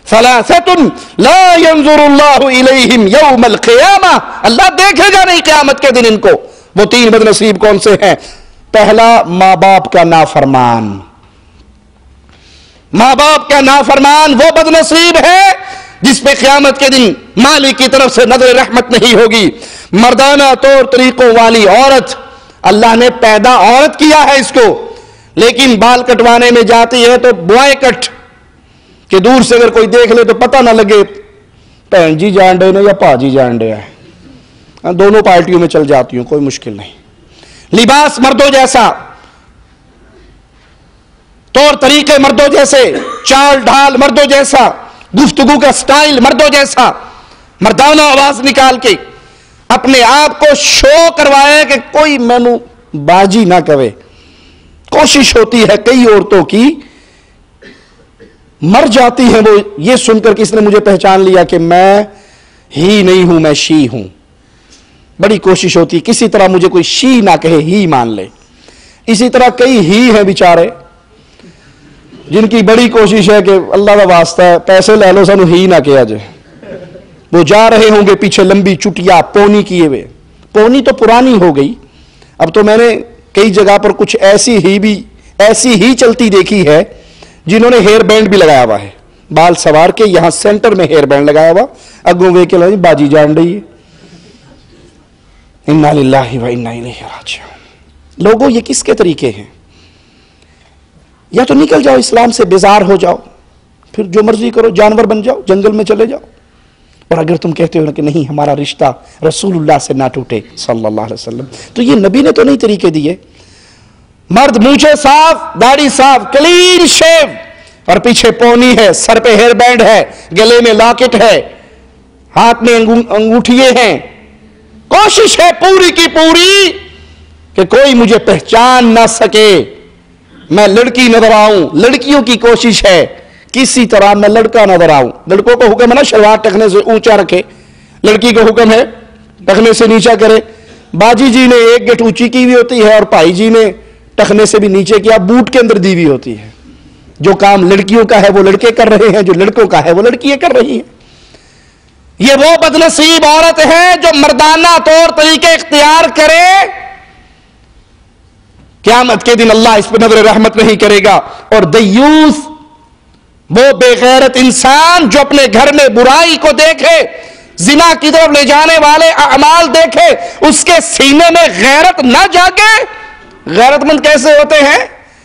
ثلاثة لا ينظر اللہ الیہم یوم القیامہ، اللہ دیکھے گا نہیں قیامت کے دن ان کو۔ وہ 3 بدنصیب کون سے ہیں؟ پہلا، ماں باپ کا نافرمان۔ ماں باپ کا نافرمان وہ بدنصیب ہے جس پہ قیامت کے دن مالک کی طرف سے نظر رحمت نہیں ہوگی۔ مردانہ طور طریقوں والی عورت، اللہ نے پیدا عورت کیا ہے اس کو، لیکن بال کٹوانے میں جاتی ہے تو بوائے کٹ کہ دور سے اگر کوئی دیکھ لے تو پتہ نہ لگے بہن جی جان ڈے نے یا پا جی جان ڈے ہے، دونوں پارٹیوں میں چل جاتی ہوں، کوئی مشکل نہیں۔ لباس مردوں جیسا، طور طریقے مردوں جیسے، چال ڈھال مردوں جیسا، گفتگو کا سٹائل مردوں جیسا، مردانہ آواز نکال کے اپنے آپ کو شو کروائے کہ کوئی مینو باجی نہ کہے۔ کوشش ہوتی ہے کئی عورتوں کی، مر جاتی ہیں وہ یہ سن کر کہ اس نے مجھے پہچان لیا کہ میں ہی نہیں ہوں، میں شی ہوں۔ بڑی کوشش ہوتی ہے کسی طرح مجھے کوئی شی نہ کہے، ہی مان لے۔ اسی طرح کئی ہی ہیں بیچارے جن کی بڑی کوشش ہے کہ اللہ کا واسطہ ہے پیسے لے لو سانو ہی نہ کیا جائے۔ وہ جا رہے ہوں گے پیچھے لمبی چٹیا پونی کیے ہوئے، پونی تو پرانی ہو گئی، اب تو میں نے کئی جگہ پر کچھ ایسی ہی چلتی دیکھی ہے جنہوں نے ہیئر بینڈ بھی لگایا ہوا ہے، بال سوار کے یہاں سینٹر میں ہیئر بینڈ لگایا ہوا، اگوں وے کے لگی باجی جان رہی ہے۔ انا للہ و انا الیہ راجعون۔ لوگوں یہ کس کے طریقے ہیں؟ یا تو نکل جاؤ اسلام سے، بیزار ہو جاؤ، پھر جو مرضی کرو، جانور بن جاؤ، جنگل میں چلے جاؤ۔ اور اگر تم کہتے ہو کہ نہیں ہمارا رشتہ رسول اللہ سے نہ ٹوٹے صلی اللہ علیہ وسلم، تو یہ نبی نے تو نہیں طریقے دیے۔ مرد مونچھے صاف، داڑھی صاف، کلین شیو، اور پیچھے پونی ہے، سر پہ ہیئر بینڈ ہے، گلے میں لاکٹ ہے، ہاتھ میں انگوٹھیے ہیں، کوشش ہے پوری کی پوری کہ کوئی مجھے پہچان نہ سکے، میں لڑکی نظر آؤں۔ لڑکیوں کی کوشش ہے کسی طرح میں لڑکا نظر آؤں۔ لڑکوں کو حکم ہے نا شلوار ٹخنے سے اونچا رکھے، لڑکی کو حکم ہے ٹخنے سے نیچا کرے۔ باجی جی نے ایک گٹ اونچی کی ہوئی ہوتی ہے اور بھائی جی نے ٹخنے سے بھی نیچے کیا، بوٹ کے اندر دی ہوئی ہوتی ہے۔ جو کام لڑکیوں کا ہے وہ لڑکے کر رہے ہیں، جو لڑکوں کا ہے وہ لڑکیاں کر رہی ہیں۔ یہ وہ بدنصیب عورت ہے جو مردانہ طور طریقے اختیار کرے، قیامت کے دن اللہ اس پہ نظر رحمت نہیں کرے گا۔ اور دیوس وہ بے غیرت انسان جو اپنے گھر میں برائی کو دیکھے، زنا کی طرف لے جانے والے اعمال دیکھے، اس کے سینے میں غیرت نہ جاگے۔ غیرت مند کیسے ہوتے ہیں؟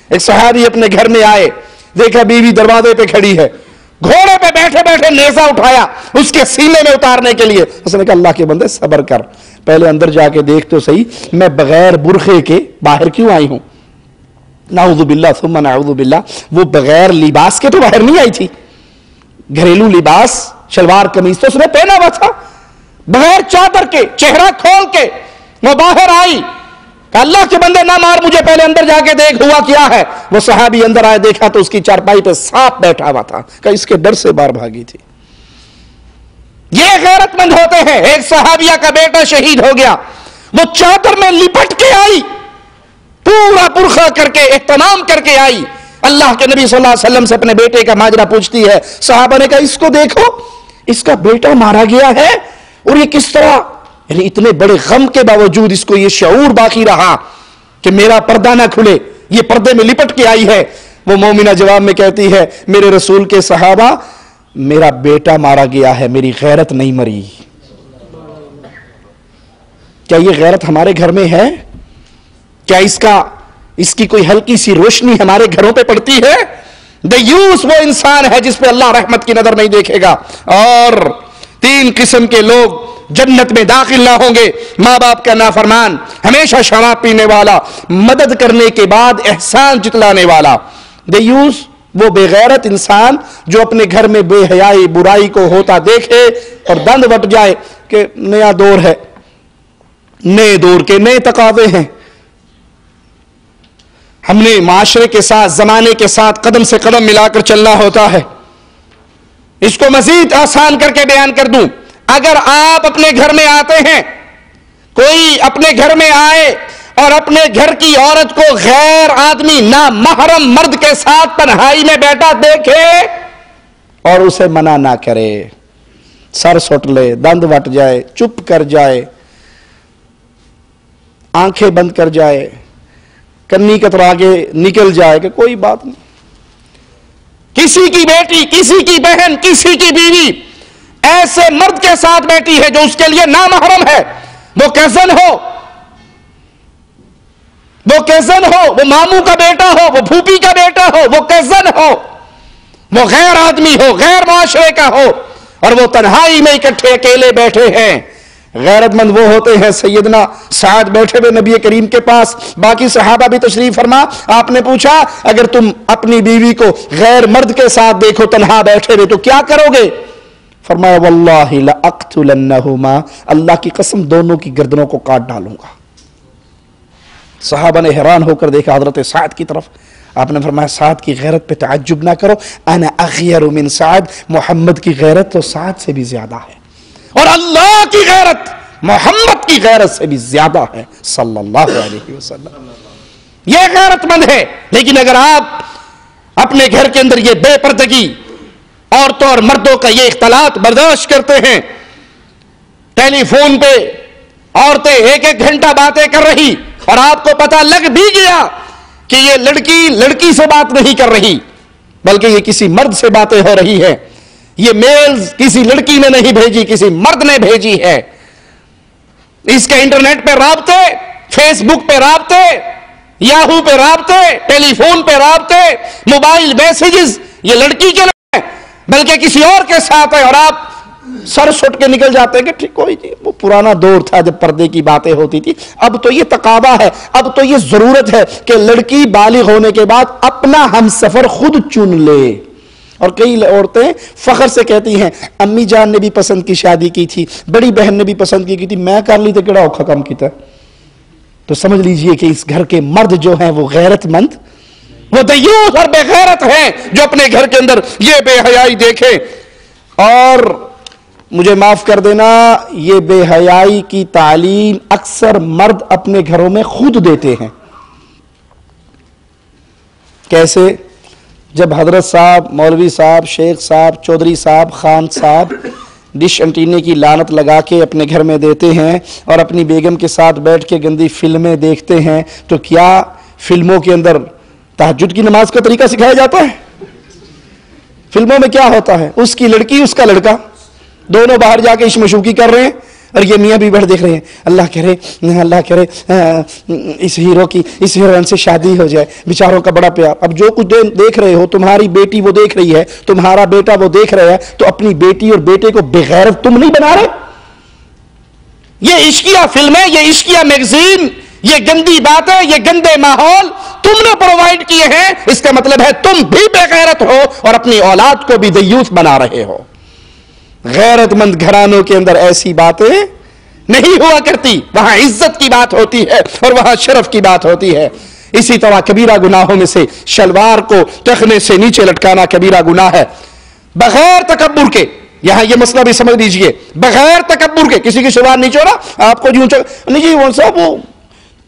ایک صحابی اپنے گھر میں آئے، دیکھا بیوی دروازے پہ کھڑی ہے، گھوڑے پہ بیٹھے بیٹھے نیزہ اٹھایا اس کے سینے میں اتارنے کے لیے۔ اس نے کہا اللہ کے بندے صبر کر، پہلے اندر جا کے دیکھ تو صحیح میں بغیر برقعے کے باہر کیوں آئی ہوں۔ نعوذ باللہ ثم نعوذ باللہ، وہ بغیر لباس کے تو باہر نہیں آئی تھی، گھریلو لباس شلوار قمیص تو اس نے پہنا ہوا تھا، بغیر چادر کے چہرہ کھول کے وہ باہر آئی۔ کہ اللہ کے بندے نہ مار مجھے، پہلے اندر جا کے دیکھ ہوا کیا ہے۔ وہ صحابی اندر آئے، دیکھا تو اس کی چارپائی پہ سانپ بیٹھا ہوا تھا، کہ اس کے ڈر سے باہر بھاگی تھی۔ یہ غیرت مند ہوتے ہیں۔ ایک صحابیہ کا بیٹا شہید ہو گیا، وہ چادر میں لپٹ کے آئی، پورا برقع کر کے اہتمام کر کے آئی، اللہ کے نبی صلی اللہ علیہ وسلم سے اپنے بیٹے کا ماجرا پوچھتی ہے۔ صحابہ نے کہا اس کو دیکھو، اس کا بیٹا مارا گیا ہے، اور یہ کس طرح، یعنی اتنے بڑے غم کے باوجود اس کو یہ شعور باقی رہا کہ میرا پردہ نہ کھلے، یہ پردے میں لپٹ کے آئی ہے۔ وہ مومنہ جواب میں کہتی ہے میرے رسول کے صحابہ، میرا بیٹا مارا گیا ہے، میری غیرت نہیں مری۔ کیا یہ غیرت ہمارے گھر میں ہے؟ کیا اس کی کوئی ہلکی سی روشنی ہمارے گھروں پہ پڑتی ہے؟ دیوس وہ انسان ہے جس پہ اللہ رحمت کی نظر نہیں دیکھے گا۔ اور 3 قسم کے لوگ جنت میں داخل نہ ہوں گے: ماں باپ کا نافرمان، ہمیشہ شراب پینے والا، مدد کرنے کے بعد احسان جتلانے والا۔ دیوس وہ بے غیرت انسان جو اپنے گھر میں بے حیائی برائی کو ہوتا دیکھے اور دند وٹ جائے کہ نیا دور ہے، نئے دور کے نئے تقاضے ہیں، ہم نے معاشرے کے ساتھ زمانے کے ساتھ قدم سے قدم ملا کر چلنا ہوتا ہے۔ اس کو مزید آسان کر کے بیان کر دوں، اگر آپ اپنے گھر میں آتے ہیں، کوئی اپنے گھر میں آئے اور اپنے گھر کی عورت کو غیر آدمی نامحرم مرد کے ساتھ تنہائی میں بیٹھا دیکھے اور اسے منع نہ کرے، سر سٹ لے، دند وٹ جائے، چپ کر جائے، آنکھیں بند کر جائے، کنی کترا کے نکل جائے کہ کوئی بات نہیں، کسی کی بیٹی، کسی کی بہن، کسی کی بیوی ایسے مرد کے ساتھ بیٹھی ہے جو اس کے لیے نامحرم ہے، وہ کزن ہو، وہ ماموں کا بیٹا ہو، وہ پھوپھی کا بیٹا ہو، وہ کزن ہو، وہ غیر آدمی ہو، غیر معاشرے کا ہو، اور وہ تنہائی میں اکٹھے اکیلے بیٹھے ہیں، غیرت مند وہ ہوتے ہیں. سیدنا سعد بیٹھے ہوئے نبی کریم کے پاس, باقی صحابہ بھی تشریف فرما. آپ نے پوچھا اگر تم اپنی بیوی کو غیر مرد کے ساتھ دیکھو تنہا بیٹھے ہوئے تو کیا کرو گے؟ فرمایا واللہ لأقتلنہما, اللہ کی قسم دونوں کی گردنوں کو کاٹ ڈالوں گا. صحابہ نے حیران ہو کر دیکھا حضرت سعد کی طرف. آپ نے فرمایا سعد کی غیرت پہ تعجب نہ کرو, انا اغیر من سعد, محمد کی غیرت تو سعد سے بھی زیادہ ہے, اور اللہ کی غیرت محمد کی غیرت سے بھی زیادہ ہے صلی اللہ علیہ وسلم. یہ غیرت مند ہے. لیکن اگر آپ اپنے گھر کے اندر یہ بے پردگی, عورتوں اور مردوں کا یہ اختلاط برداشت کرتے ہیں, ٹیلی فون پہ عورتیں ایک ایک گھنٹہ باتیں کر رہی اور آپ کو پتہ لگ بھی گیا کہ یہ لڑکی سے بات نہیں کر رہی بلکہ یہ کسی مرد سے باتیں ہو رہی ہے, یہ میلز کسی لڑکی نے نہیں بھیجی, کسی مرد نے بھیجی ہے. اس کے انٹرنیٹ پہ رابطے, فیس بک پہ رابطے, یاہو پہ رابطے, ٹیلی فون پہ رابطے, موبائل میسیجز, یہ لڑکی کے نہیں بلکہ کسی اور کے ساتھ ہے, اور آپ سر سٹ کے نکل جاتے ہیں کہ ٹھیک کوئی نہیں, وہ پرانا دور تھا جب پردے کی باتیں ہوتی تھی. اب تو یہ تقاضا ہے, اب تو یہ ضرورت ہے کہ لڑکی بالغ ہونے کے بعد اپنا ہمسفر خود چن لے. اور کئی عورتیں فخر سے کہتی ہیں امی جان نے بھی پسند کی شادی کی تھی, بڑی بہن نے بھی پسند کی تھی, میں کر لی تو کیڑا اوکھا کام کیتا. تو سمجھ لیجئے کہ اس گھر کے مرد جو ہیں وہ غیرت مند, وہ دیوس اور بے غیرت ہیں جو اپنے گھر کے اندر یہ بے حیائی دیکھیں. اور مجھے معاف کر دینا, یہ بے حیائی کی تعلیم اکثر مرد اپنے گھروں میں خود دیتے ہیں. کیسے؟ جب حضرت صاحب, مولوی صاحب, شیخ صاحب, چودھری صاحب, خان صاحب ڈش انٹینے کی لعنت لگا کے اپنے گھر میں دیتے ہیں اور اپنی بیگم کے ساتھ بیٹھ کے گندی فلمیں دیکھتے ہیں, تو کیا فلموں کے اندر تہجد کی نماز کا طریقہ سکھایا جاتا ہے؟ فلموں میں کیا ہوتا ہے, اس کی لڑکی اس کا لڑکا دونوں باہر جا کے عشق مشوقی کر رہے ہیں اور یہ میاں بھی بیٹھ دیکھ رہے ہیں, اللہ کرے اس ہیرو کی اس ہیروئن سے شادی ہو جائے, بیچاروں کا بڑا پیار. اب جو کچھ دیکھ رہے ہو, تمہاری بیٹی وہ دیکھ رہی ہے, تمہارا بیٹا وہ دیکھ رہا ہے, تو اپنی بیٹی اور بیٹے کو بغیرت تم نہیں بنا رہے. یہ عشقیہ فلمیں, یہ عشقیہ میگزین, یہ گندی باتیں, یہ گندے ماحول تم نے پرووائڈ کیے ہیں. اس کا مطلب ہے تم بھی بے غیرت ہو اور اپنی اولاد کو بھی دیوس بنا رہے ہو. غیرت مند گھرانوں کے اندر ایسی باتیں نہیں ہوا کرتی, وہاں عزت کی بات ہوتی ہے اور وہاں شرف کی بات ہوتی ہے. اسی طرح کبیرہ گناہوں میں سے شلوار کو ٹخنے سے نیچے لٹکانا کبیرہ گناہ ہے, بغیر تکبر کے. یہاں یہ مسئلہ بھی سمجھ لیجئے, بغیر تکبر کے کسی کی شلوار نیچے ہو رہا, آپ کو نہیں جی وہ صاحب وہ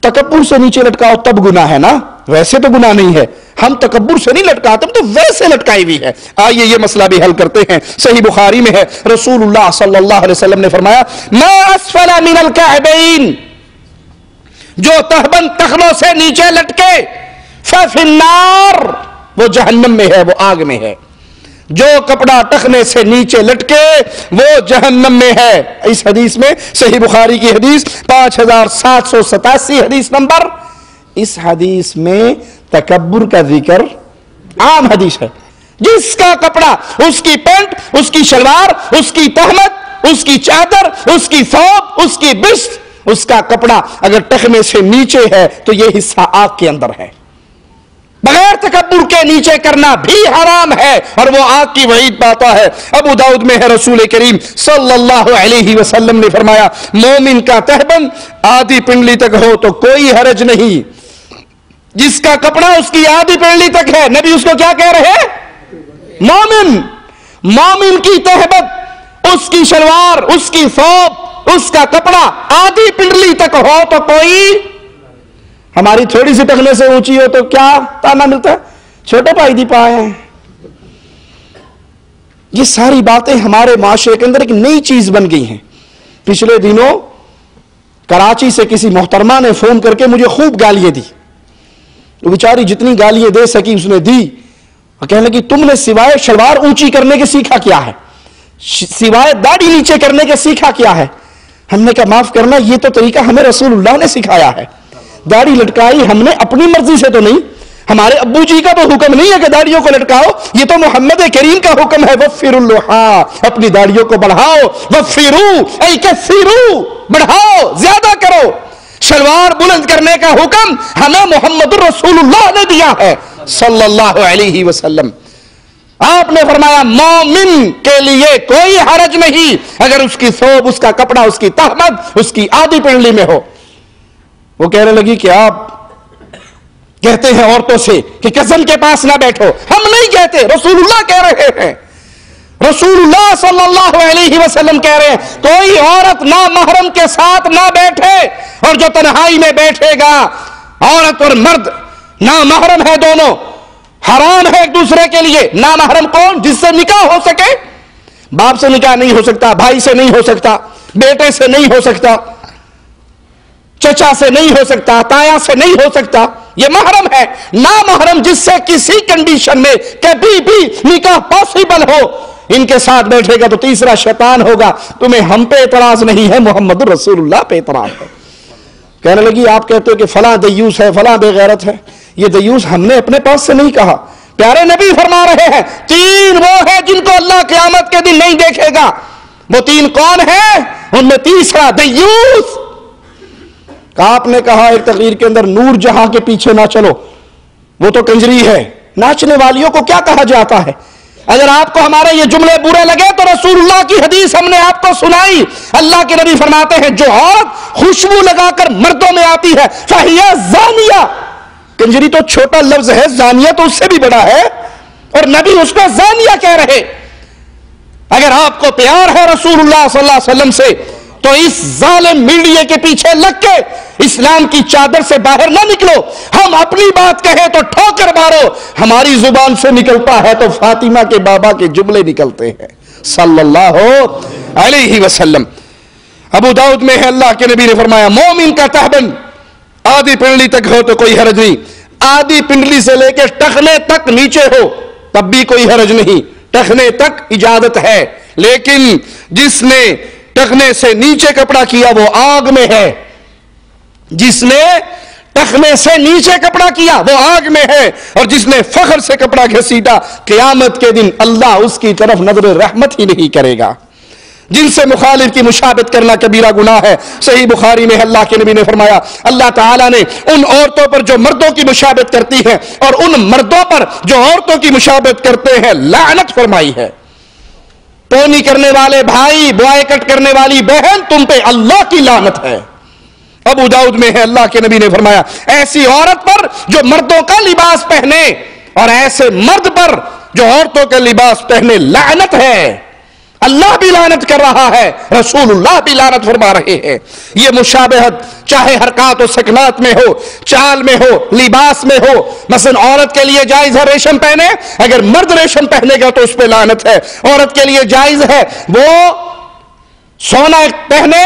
تکبر سے نیچے لٹکاؤ تب گناہ ہے نا, ویسے تو گناہ نہیں ہے. ہم تکبر سے نہیں لٹکاتے, ہم تو ویسے لٹکائی ہوئی ہے. آئیے یہ مسئلہ بھی حل کرتے ہیں. صحیح بخاری میں ہے, رسول اللہ صلی اللہ علیہ وسلم نے فرمایا ما اسفل من الکعبین, جو تہبند ٹخنوں سے نیچے لٹکے, ففی النار, وہ جہنم میں ہے, وہ آگ میں ہے. جو کپڑا ٹخنے سے نیچے لٹکے وہ جہنم میں ہے. اس حدیث میں, صحیح بخاری کی حدیث 5787 حدیث نمبر, اس حدیث میں تکبر کا ذکر عام حدیث ہے. جس کا کپڑا, اس کی پینٹ, اس کی شلوار, اس کی تہمت, اس کی چادر, اس کی ثوب, اس کی بست, اس کا کپڑا اگر ٹخنے سے نیچے ہے تو یہ حصہ آگ کے اندر ہے. بغیر تکبر کے نیچے کرنا بھی حرام ہے اور وہ آگ کی وعید پاتا ہے. ابو داؤد میں ہے, رسول کریم صلی اللہ علیہ وسلم نے فرمایا مومن کا تہبند آدھی پنڈلی تک ہو تو کوئی حرج نہیں. جس کا کپڑا اس کی آدھی پنڈلی تک ہے, نبی اس کو کیا کہہ رہے ہیں؟ مومن. مومن کی تہبند, اس کی شلوار, اس کی ثوب, اس کا کپڑا آدھی پنڈلی تک ہو تو کوئی, ہماری تھوڑی سی ٹخنے سے اونچی ہو تو کیا تانا ملتا ہے, چھوٹے بھائی دی پائے ہیں. یہ ساری باتیں ہمارے معاشرے کے اندر ایک نئی چیز بن گئی ہیں. پچھلے دنوں کراچی سے کسی محترمہ نے فون کر کے مجھے خوب گالیاں دی. وہ بیچاری جتنی گالیاں دے سکی اس نے دی, اور کہنے لگی تم نے سوائے شلوار اونچی کرنے کے سیکھا کیا ہے, سوائے داڑھی نیچے کرنے کے سیکھا کیا ہے. ہم نے کہا معاف کرنا, یہ تو طریقہ ہمیں رسول اللہ نے سکھایا ہے. داڑھی لٹکائی ہم نے اپنی مرضی سے تو نہیں, ہمارے ابو جی کا تو حکم نہیں ہے کہ داڑھیوں کو لٹکاؤ، یہ تو محمد کریم کا حکم ہے، وفروا اللحا، اپنی داڑھیوں کو بڑھاؤ، وفروا ای کثروا، بڑھاؤ، زیادہ کرو۔ شلوار بلند کرنے کا حکم ہمیں محمد رسول اللہ نے دیا ہے صلی اللہ علیہ وسلم۔ آپ نے فرمایا مومن کے لیے کوئی حرج نہیں اگر اس کی ثوب، اس کا کپڑا، اس کی تہمت اس کی آدھی پنڈلی میں ہو۔ وہ کہنے لگی کہ آپ کہتے ہیں عورتوں سے کہ کزن کے پاس نہ بیٹھو، ہم نہیں کہتے، رسول اللہ کہہ رہے ہیں، رسول اللہ صلی اللہ علیہ وسلم کہہ رہے ہیں کوئی عورت نامحرم کے ساتھ نہ بیٹھے، اور جو تنہائی میں بیٹھے گا، عورت اور مرد نامحرم ہے، دونوں حرام ہے ایک دوسرے کے لیے۔ نامحرم کون؟ جس سے نکاح ہو سکے، باپ سے نکاح نہیں ہو سکتا، بھائی سے نہیں ہو سکتا، بیٹے سے نہیں ہو سکتا، چچا سے نہیں ہو سکتا، تایا سے نہیں ہو سکتا، یہ محرم ہے۔ نامحرم جس سے کسی کنڈیشن میں کبھی بھی نکاح پاسبل ہو، ان کے ساتھ بیٹھے گا تو تیسرا شیطان ہوگا۔ تمہیں ہم پہ اعتراض نہیں ہے، محمد رسول اللہ پہ اعتراض ہے۔ کہنے لگی آپ کہتے ہو کہ فلاں دیوس ہے، فلاں بے غیرت ہے، یہ دیوس ہم نے اپنے پاس سے نہیں کہا، پیارے نبی فرما رہے ہیں تین وہ ہیں جن کو اللہ قیامت کے دن نہیں دیکھے گا۔ وہ تین کون ہیں؟ ان میں تیسرا دیوس۔ آپ نے کہا ایک تقریر کے اندر نور جہاں کے پیچھے نہ چلو، وہ تو کنجری ہے۔ ناچنے والیوں کو کیا کہا جاتا ہے؟ اگر آپ کو ہمارے یہ جملے برے لگے تو رسول اللہ کی حدیث ہم نے آپ کو سنائی۔ اللہ کے نبی فرماتے ہیں جو عورت خوشبو لگا کر مردوں میں آتی ہے فہیہ زانیہ، کنجری تو چھوٹا لفظ ہے، زانیہ تو اس سے بھی بڑا ہے، اور نبی اس کو زانیہ کہہ رہے۔ اگر آپ کو پیار ہے رسول اللہ صلی اللہ علیہ وسلم سے تو اس ظالم میڈیا کے پیچھے لگ کے اسلام کی چادر سے باہر نہ نکلو۔ ہم اپنی بات کہیں تو ٹھوکر مارو، ہماری زبان سے نکلتا ہے تو فاطمہ کے بابا کے جملے نکلتے ہیں صلی اللہ علیہ وسلم۔ ابو داؤد میں ہے اللہ کے نبی نے فرمایا مومن کا تہبند آدھی پنڈلی تک ہو تو کوئی حرج نہیں، آدھی پنڈلی سے لے کے ٹخنے تک نیچے ہو تب بھی کوئی حرج نہیں، ٹخنے تک اجازت ہے، لیکن جس نے ٹخنے سے نیچے کپڑا کیا وہ آگ میں ہے، جس نے ٹخنے سے نیچے کپڑا کیا وہ آگ میں ہے، اور جس نے فخر سے کپڑا گھسیٹا قیامت کے دن اللہ اس کی طرف نظر رحمت ہی نہیں کرے گا۔ جن سے مخالف کی مشابہت کرنا کبیرہ گناہ ہے۔ صحیح بخاری میں اللہ کے نبی نے فرمایا اللہ تعالیٰ نے ان عورتوں پر جو مردوں کی مشابہت کرتی ہیں اور ان مردوں پر جو عورتوں کی مشابہت کرتے ہیں لعنت فرمائی ہے۔ پونی کرنے والے بھائی، بوائے کٹ کرنے والی بہن، تم پہ اللہ کی لعنت ہے۔ ابو داؤد میں ہے اللہ کے نبی نے فرمایا ایسی عورت پر جو مردوں کا لباس پہنے اور ایسے مرد پر جو عورتوں کا لباس پہنے لعنت ہے۔ اللہ بھی لعنت کر رہا ہے، رسول اللہ بھی لعنت فرما رہے ہیں۔ یہ مشابہت چاہے حرکات و سکنات میں ہو، چال میں ہو، لباس میں ہو، مثلا عورت کے لیے جائز ہے ریشم پہنے، اگر مرد ریشم پہنے گا تو اس پہ لعنت ہے۔ عورت کے لیے جائز ہے وہ سونا پہنے،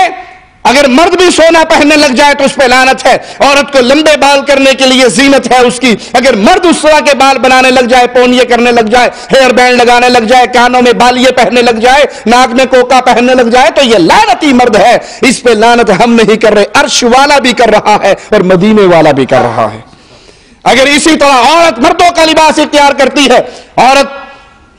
اگر مرد بھی سونا پہننے لگ جائے تو اس پہ لعنت ہے۔ عورت کو لمبے بال کرنے کے لیے زینت ہے اس کی، اگر مرد اس طرح کے بال بنانے لگ جائے، پونیے کرنے لگ جائے، ہیئر بینڈ لگانے لگ جائے، کانوں میں بالیے پہننے لگ جائے، ناک میں کوکا پہننے لگ جائے تو یہ لعنتی مرد ہے۔ اس پہ لعنت ہم نہیں کر رہے، عرش والا بھی کر رہا ہے اور مدینے والا بھی کر رہا ہے۔ اگر اسی طرح عورت مردوں کا لباس اختیار کرتی ہے، عورت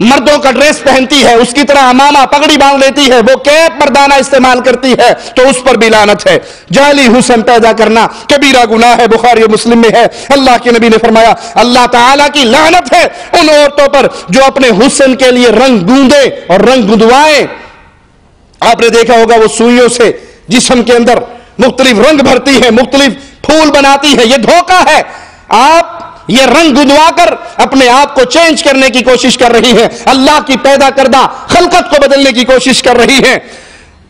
مردوں کا ڈریس پہنتی ہے، اس کی طرح امامہ پگڑی باندھ لیتی ہے، وہ کیپ مردانہ استعمال کرتی ہے تو اس پر بھی لعنت ہے۔ جعلی حسن پیدا کرنا کبیرہ گناہ ہے، بخاری و مسلم میں ہے۔ اللہ کے نبی نے فرمایا اللہ تعالیٰ کی لعنت ہے ان عورتوں پر جو اپنے حسن کے لیے رنگ گوندے اور رنگ گندوائیں۔ آپ نے دیکھا ہوگا وہ سوئیوں سے جسم کے اندر مختلف رنگ بھرتی ہے، مختلف پھول بناتی ہے، یہ دھوکہ ہے۔ آپ یہ رنگ گندوا کر اپنے آپ کو چینج کرنے کی کوشش کر رہی ہیں، اللہ کی پیدا کردہ خلقت کو بدلنے کی کوشش کر رہی ہیں۔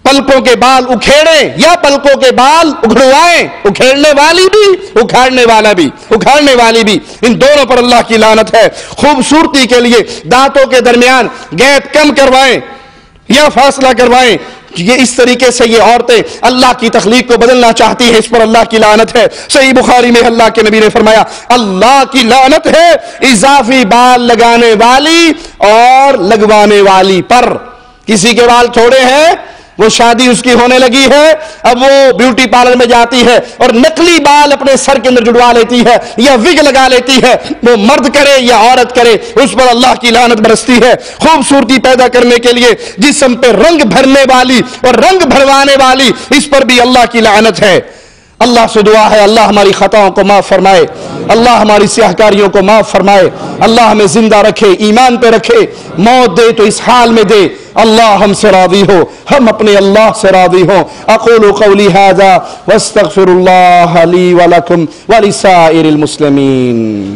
پلکوں کے بال اکھیڑیں یا پلکوں کے بال اکھڑوائیں، اکھیڑنے والی بھی اکھاڑنے والا بھی، اکھاڑنے والی بھی، ان دونوں پر اللہ کی لعنت ہے۔ خوبصورتی کے لیے دانتوں کے درمیان گیپ کم کروائیں یا فاصلہ کروائیں، یہ اس طریقے سے یہ عورتیں اللہ کی تخلیق کو بدلنا چاہتی ہیں، اس پر اللہ کی لعنت ہے۔ صحیح بخاری میں اللہ کے نبی نے فرمایا اللہ کی لعنت ہے اضافی بال لگانے والی اور لگوانے والی پر۔ کسی کے بال تھوڑے ہیں وہ شادی اس کی ہونے لگی ہے، اب وہ بیوٹی پارلر میں جاتی ہے اور نقلی بال اپنے سر کے اندر جڑوا لیتی ہے یا وگ لگا لیتی ہے، وہ مرد کرے یا عورت کرے اس پر اللہ کی لعنت برستی ہے۔ خوبصورتی پیدا کرنے کے لیے جسم پہ رنگ بھرنے والی اور رنگ بھروانے والی، اس پر بھی اللہ کی لعنت ہے۔ اللہ سے دعا ہے اللہ ہماری خطاؤں کو معاف فرمائے، اللہ ہماری سیاہکاریوں کو معاف فرمائے، اللہ ہمیں زندہ رکھے، ایمان پہ رکھے، موت دے تو اس حال میں دے اللہ ہم سے راضی ہو، ہم اپنے اللہ سے راضی ہوں۔ اقول قولی ھذا واستغفر اللہ لی ولکم ولسائر المسلمین۔